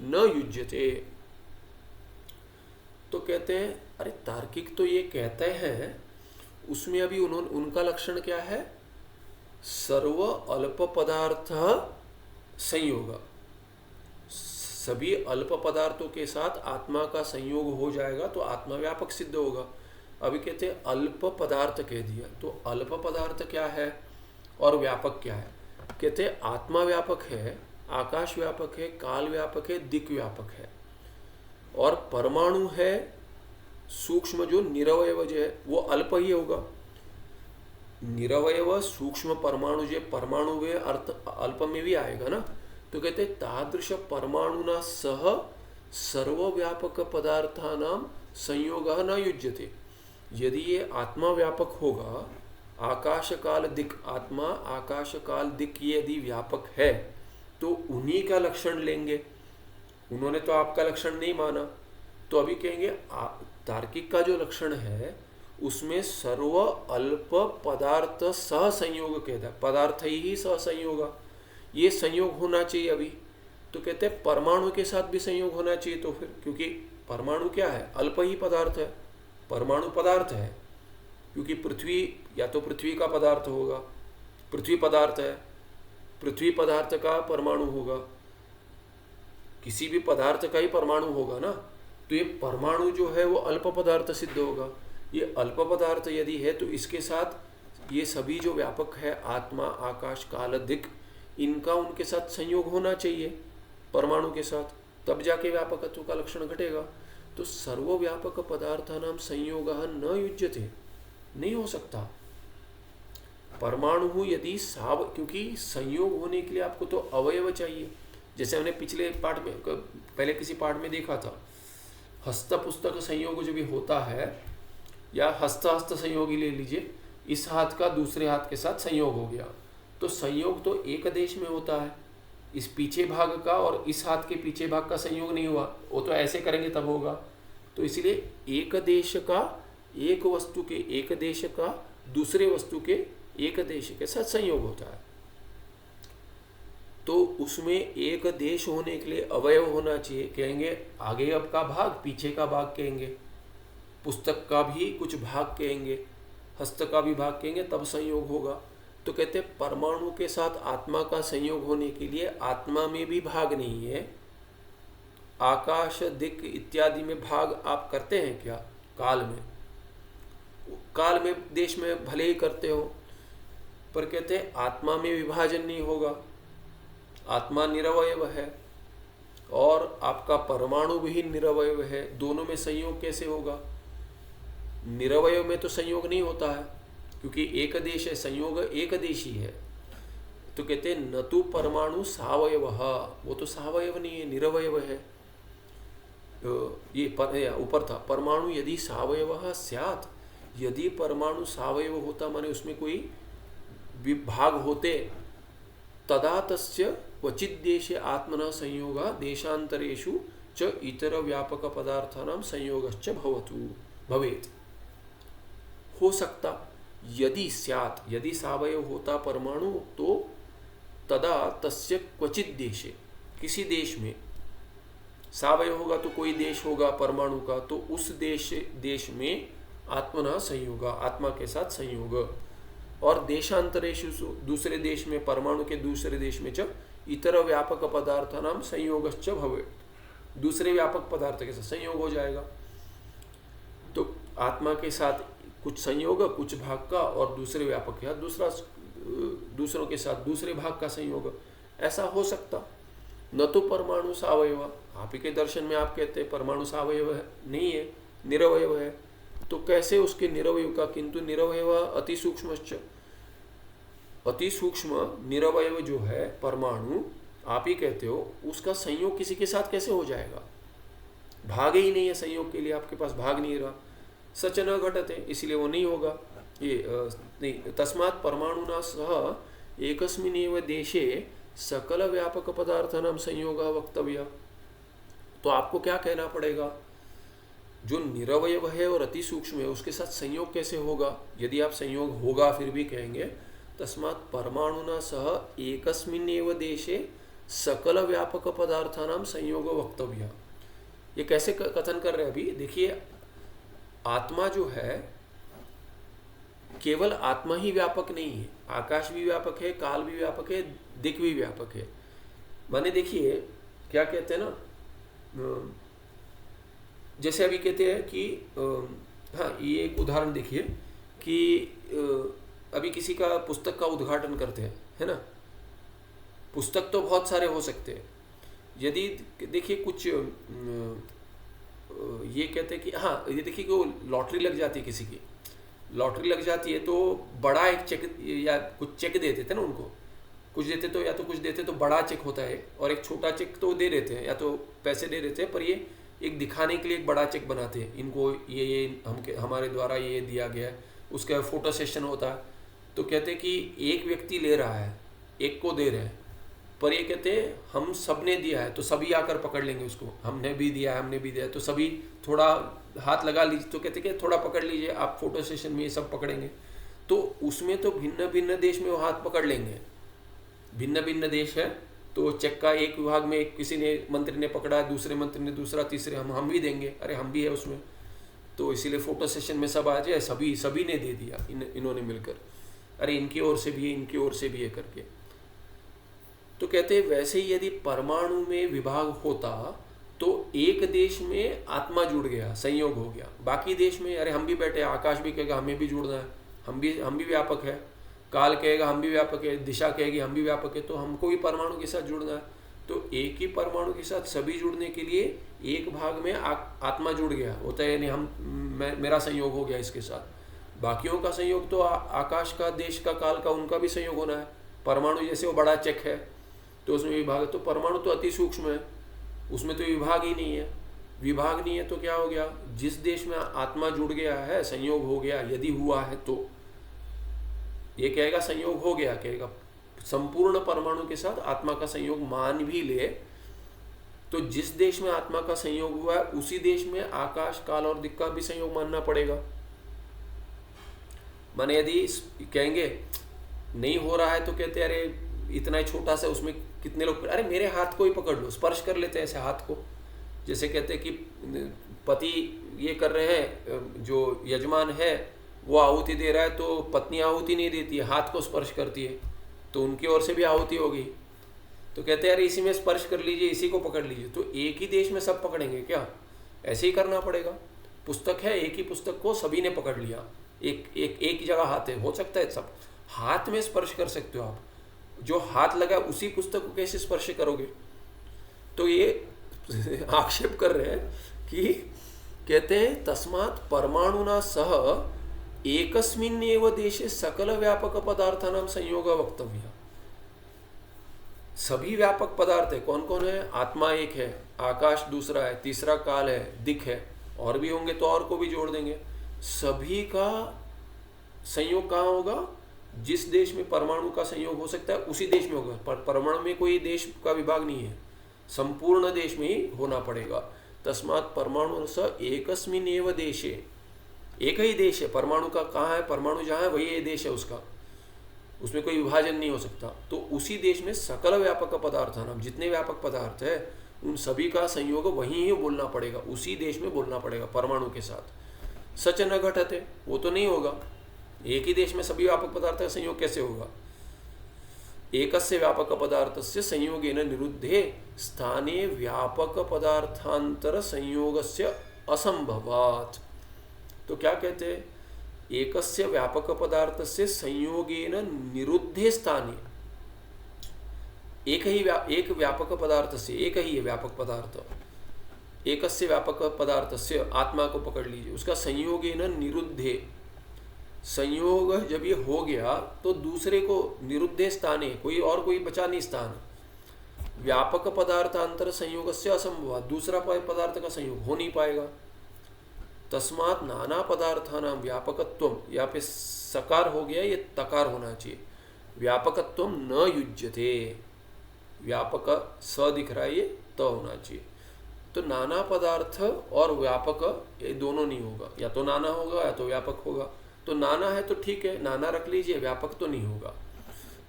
न युज्यते। तो कहते हैं अरे तार्किक तो ये कहते हैं, उसमें अभी उनका लक्षण क्या है, सर्व अल्प पदार्थ संयोग, सभी अल्प पदार्थों के साथ आत्मा का संयोग हो जाएगा तो आत्मा व्यापक सिद्ध होगा। अभी कहते हैं अल्प पदार्थ कह दिया, तो अल्प पदार्थ क्या है और व्यापक क्या है। कहते हैं आत्मा व्यापक है, आकाश व्यापक है, काल व्यापक है, दिक् व्यापक है, और परमाणु है सूक्ष्म जो निरवयव जो है वो अल्प ही होगा। निरवयव सूक्ष्म परमाणु जो परमाणु वे अर्थ अल्प में भी आएगा ना। तो कहते तादृश परमाणुना सह सर्वव्यापक पदार्थानाम संयोगः न युज्यते। यदि ये आत्मा व्यापक होगा, आकाश काल दिक्, आत्मा आकाश काल दिक् ये यदि व्यापक है तो उन्हीं का लक्षण लेंगे। उन्होंने तो आपका लक्षण नहीं माना, तो अभी कहेंगे तार्किक का जो लक्षण है उसमें सर्व अल्प पदार्थ सहसंयोग कहता है, पदार्थ ही सहसंयोग, ये संयोग होना चाहिए। अभी तो कहते हैं परमाणु के साथ भी संयोग होना चाहिए। तो फिर क्योंकि परमाणु क्या है, अल्प ही पदार्थ है, परमाणु पदार्थ है, क्योंकि पृथ्वी या तो पृथ्वी का पदार्थ होगा, पृथ्वी पदार्थ है, पृथ्वी पदार्थ का परमाणु होगा, किसी भी पदार्थ का ही परमाणु होगा ना। तो ये परमाणु जो है वो अल्प पदार्थ सिद्ध होगा। ये अल्प पदार्थ यदि है तो इसके साथ ये सभी जो व्यापक है, आत्मा आकाश काल दिक्, इनका उनके साथ संयोग होना चाहिए परमाणु के साथ, तब जाके व्यापकत्व का लक्षण घटेगा। तो सर्वव्यापक पदार्थानां संयोगः न युज्यते, नहीं हो सकता। परमाणु यदि क्योंकि संयोग होने के लिए आपको तो अवयव चाहिए। जैसे हमने पिछले पाठ में, पहले किसी पाठ में देखा था, हस्त पुस्तक संयोग जो भी होता है, या हस्त हस्त संयोग ही ले लीजिए, इस हाथ का दूसरे हाथ के साथ संयोग हो गया, तो संयोग तो एक देश में होता है, इस पीछे भाग का और इस हाथ के पीछे भाग का संयोग नहीं हुआ, वो तो ऐसे करेंगे तब होगा। तो इसलिए एक देश का, एक वस्तु के एक देश का दूसरे वस्तु के एक देश के साथ संयोग होता है। तो उसमें एक देश होने के लिए अवयव होना चाहिए। कहेंगे आगे अब का भाग, पीछे का भाग कहेंगे, पुस्तक का भी कुछ भाग कहेंगे, हस्त का भी भाग कहेंगे, तब संयोग होगा। तो कहते हैं परमाणु के साथ आत्मा का संयोग होने के लिए आत्मा में भी भाग नहीं है। आकाश दिक् इत्यादि में भाग आप करते हैं क्या? काल में, काल में देश में भले ही करते हो, पर कहते हैं आत्मा में विभाजन नहीं होगा। आत्मा निरवयव है और आपका परमाणु भी निरवयव है, दोनों में संयोग कैसे होगा? निरवयव में तो संयोग नहीं होता है, क्योंकि एक देश है, संयोग एक देशी है। तो कहते हैं न तो परमाणु सावयव, वो तो सावयव नहीं है, निरवयव है। ये ऊपर था, परमाणु यदि सावयव स्यात्, यदि परमाणु सावयव होता माने उसमें कोई विभाग होते, तदा तस्य क्वचित् देशे आत्मना संयोगा देशांतरेषु च इतर व्यापक पदार्थानां संयोगश्च भवेत्। हो सकता, यदि स्यात्, यदि सावयव होता परमाणु, तो तदा तस्य क्वचित् देशे, किसी देश में सावयव होगा तो कोई देश होगा परमाणु का, तो उस देश में आत्मना संयोग, आत्मा के साथ संयोग, और देशांतरेषु दूसरे देश में, परमाणु के दूसरे देश में च इतर व्यापक पदार्थानां संयोगश्च भवेत्, दूसरे व्यापक पदार्थ के साथ संयोग हो जाएगा। तो आत्मा के साथ कुछ संयोग, कुछ भाग का, और दूसरे व्यापक के साथ दूसरों के साथ दूसरे भाग का संयोग, ऐसा हो सकता। न तो परमाणु सावयव, आप ही के दर्शन में आप कहते हैं परमाणु सावयव है, नहीं है, निरवयव है। तो कैसे उसके निरवयव का, किंतु निरवयव अति सूक्ष्मश्च, अति सूक्ष्म निरवयव जो है परमाणु, आप ही कहते हो, उसका संयोग किसी के साथ कैसे हो जाएगा? भाग ही नहीं है संयोग के लिए, आपके पास भाग नहीं रहा, सच न घटते, इसलिए वो नहीं होगा। ये नहीं, तस्मात् परमाणुना सह एकस्मिन्नेव देशे सकल व्यापक पदार्थानां संयोगः वक्तव्य। तो आपको क्या कहना पड़ेगा? जो निरवयव है और अति सूक्ष्म है, उसके साथ संयोग कैसे होगा? यदि आप संयोग होगा फिर भी कहेंगे तस्मात् परमाणुना सह एकस्मिन्नेव देशे सकल व्यापक पदार्थानां संयोग वक्तव्य। ये कैसे कथन कर रहे हैं? अभी देखिए, आत्मा जो है केवल आत्मा ही व्यापक नहीं है, आकाश भी व्यापक है, काल भी व्यापक है, दिक् भी व्यापक है। माने देखिए क्या कहते हैं ना, जैसे अभी कहते हैं कि हाँ, ये एक उदाहरण देखिए कि अभी किसी का पुस्तक का उद्घाटन करते हैं, है ना, पुस्तक तो बहुत सारे हो सकते हैं। यदि देखिए कुछ ये कहते हैं कि हाँ, ये देखिए कि वो लॉटरी लग जाती है, किसी की लॉटरी लग जाती है, तो बड़ा एक चेक या कुछ चेक दे देते हैं ना उनको, कुछ देते तो या तो कुछ देते तो बड़ा चेक होता है और एक छोटा चेक तो दे देते हैं, या तो पैसे दे देते हैं, पर ये एक दिखाने के लिए एक बड़ा चेक बनाते हैं, इनको ये हमारे द्वारा ये दिया गया है। उसका फोटो सेशन होता है। तो कहते हैं कि एक व्यक्ति ले रहा है, एक को दे रहे हैं, पर ये कहते हैं हम सब ने दिया है तो सभी आकर पकड़ लेंगे उसको, हमने भी दिया है, हमने भी दिया है, तो सभी थोड़ा हाथ लगा लीजिए। तो कहते कि थोड़ा पकड़ लीजिए, आप फोटो सेशन में ये सब पकड़ेंगे। तो उसमें तो भिन्न भिन्न देश में वो हाथ पकड़ लेंगे, भिन्न भिन्न देश है, तो चेक का एक विभाग में किसी ने मंत्री ने पकड़ा, दूसरे मंत्री ने दूसरा, तीसरे हम भी देंगे, अरे हम भी है उसमें। तो इसीलिए फोटो सेशन में सब आ जाए, सभी ने दे दिया, इन्होंने मिलकर, अरे इनकी ओर से भी है, इनकी ओर से भी है करके। तो कहते हैं वैसे ही यदि परमाणु में विभाग होता तो एक देश में आत्मा जुड़ गया, संयोग हो गया, बाकी देश में अरे हम भी बैठे, आकाश भी कहेगा हमें भी जुड़ना है, हम भी व्यापक है, काल कहेगा हम भी व्यापक है, दिशा कहेगी हम भी व्यापक है, तो हमको भी परमाणु के साथ जुड़ना है। तो एक ही परमाणु के साथ सभी जुड़ने के लिए एक भाग में आत्मा जुड़ गया होता है, यानी मेरा संयोग हो गया इसके साथ। बाकियों का संयोग तो आकाश का, देश का, काल का, उनका भी संयोग होना है। परमाणु जैसे वो बड़ा चेक है तो उसमें विभाग है, तो परमाणु तो अति सूक्ष्म है, उसमें तो विभाग ही नहीं है। विभाग नहीं है तो क्या हो गया, जिस देश में आत्मा जुड़ गया है, संयोग हो गया, यदि हुआ है तो ये कहेगा संयोग हो गया, कहेगा संपूर्ण परमाणु के साथ आत्मा का संयोग मान भी ले, तो जिस देश में आत्मा का संयोग हुआ है उसी देश में आकाश, काल और दिक् का भी संयोग मानना पड़ेगा। माने यदि कहेंगे नहीं हो रहा है तो कहते अरे इतना ही छोटा सा, उसमें कितने लोग, अरे मेरे हाथ को ही पकड़ लो, स्पर्श कर लेते हैं ऐसे हाथ को। जैसे कहते हैं कि पति ये कर रहे हैं, जो यजमान है वो आहुति दे रहा है तो पत्नी आहुति नहीं देती है, हाथ को स्पर्श करती है, तो उनकी ओर से भी आहुति होगी। तो कहते हैं अरे इसी में स्पर्श कर लीजिए, इसी को पकड़ लीजिए। तो एक ही देश में सब पकड़ेंगे क्या? ऐसे ही करना पड़ेगा। पुस्तक है, एक ही पुस्तक को सभी ने पकड़ लिया, एक जगह हाथ है, हो सकता है सब हाथ में स्पर्श कर सकते हो आप, जो हाथ लगा उसी पुस्तक को कैसे स्पर्श करोगे? तो ये आक्षेप कर रहे हैं कि कहते हैं तस्मात् परमाणुना सह एकस्मिन्नेव देशे सकल व्यापक पदार्थानां संयोग वक्तव्य। सभी व्यापक पदार्थ है, कौन कौन है? आत्मा एक है, आकाश दूसरा है, तीसरा काल है, दिक् है, और भी होंगे तो और को भी जोड़ देंगे। सभी का संयोग कहाँ होगा? जिस देश में परमाणु का संयोग हो सकता है उसी देश में होगा। पर परमाणु में कोई देश का विभाग नहीं है, संपूर्ण देश में ही होना पड़ेगा। तस्मात् परमाणु स एकस्मिन् एव देशे, एक ही देश है। परमाणु का कहाँ है? परमाणु जहाँ है वही ये देश है उसका, उसमें कोई विभाजन नहीं हो सकता। तो उसी देश में सकल व्यापक पदार्थ नाम, जितने व्यापक पदार्थ है उन सभी का संयोग वहीं ही बोलना पड़ेगा, उसी देश में बोलना पड़ेगा परमाणु के साथ। सच न घटते, वो तो नहीं होगा। एक ही देश में सभी व्यापक पदार्थ का संयोग कैसे होगा? एकस्य व्यापक पदार्थस्य संयोगेन निरुद्धे स्थाने व्यापक पदार्थांतर संयोगस्य असंभवात्। तो क्या कहते हैं? एकस्य व्यापक पदार्थस्य संयोगेन निरुद्धे स्थाने, एक व्यापक पदार्थ से, एक ही है व्यापक पदार्थ, एकस्य व्यापक पदार्थस्य, आत्मा को पकड़ लीजिए, उसका संयोगेन निरुद्धे, संयोग जब ये हो गया तो दूसरे को निरुद्धे स्थाने, कोई बचा नहीं स्थान। व्यापक पदार्थांतर संयोगस्य असंभवात्, दूसरा पदार्थ का संयोग हो नहीं पाएगा। तस्मात् नाना पदार्थानां व्यापकत्वम, यहाँ पे सकार हो गया, ये तकार होना चाहिए। व्यापकत्वम न युज्यते, व्यापक स दिख रहा है, ये त होना चाहिए। तो नाना पदार्थ और व्यापक ये दोनों नहीं होगा, या तो नाना होगा या तो व्यापक होगा। तो नाना है तो ठीक है, नाना रख लीजिए, व्यापक तो नहीं होगा।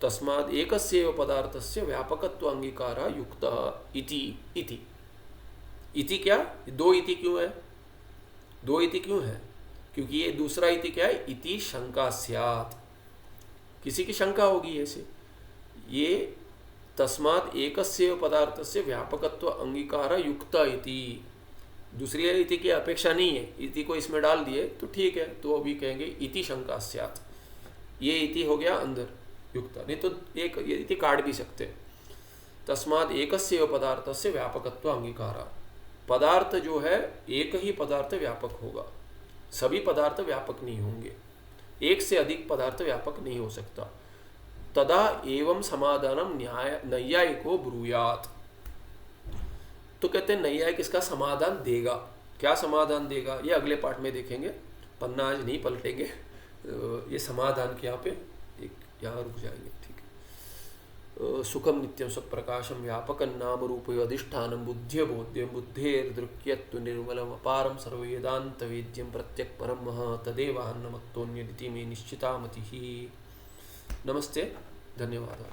तस्मात् एकस्यैव पदार्थस्य व्यापकत्व अंगीकारा युक्तः इति। इति क्या? दो इति क्यों है? दो इति क्यों है? क्योंकि ये दूसरा इति क्या है? इति शंका स्यात्, किसी की शंका होगी ऐसे। ये तस्मात् एकस्यैव पदार्थस्य व्यापकत्व अंगीकारा युक्तः इति, दूसरी इति की अपेक्षा नहीं है, इति को इसमें डाल दिए तो ठीक है, तो अभी कहेंगे इति शंका स्यात्, ये इति हो गया अंदर युक्त, नहीं तो एक इति काट भी सकते। तस्मात् एकस्यैव पदार्थस्य व्यापकत्व अंगीकारा, पदार्थ जो है एक ही पदार्थ व्यापक होगा, सभी पदार्थ व्यापक नहीं होंगे, एक से अधिक पदार्थ व्यापक नहीं हो सकता। तदा एवं समाधानम न्याय नैयायिको ब्रूयात। तो कहते हैं नैयायिक इसका समाधान देगा। क्या समाधान देगा ये अगले पाठ में देखेंगे, पन्ना आज नहीं पलटेंगे। ये समाधान के यहाँ पे एक यहाँ रुक जाएंगे, ठीक है। सुखम नित्यम स्वप्रकाशम व्यापकं नाम रूपयो अधिष्ठानं बुद्ध्य बोध्यं बुद्धेर्दृक्यत्व निर्मलम अपारम सर्ववेदांत वेद्यं प्रत्यक् परम तदेवान्नमत्तोन्यदिति मे निश्चिता मतिः। नमस्ते, धन्यवाद।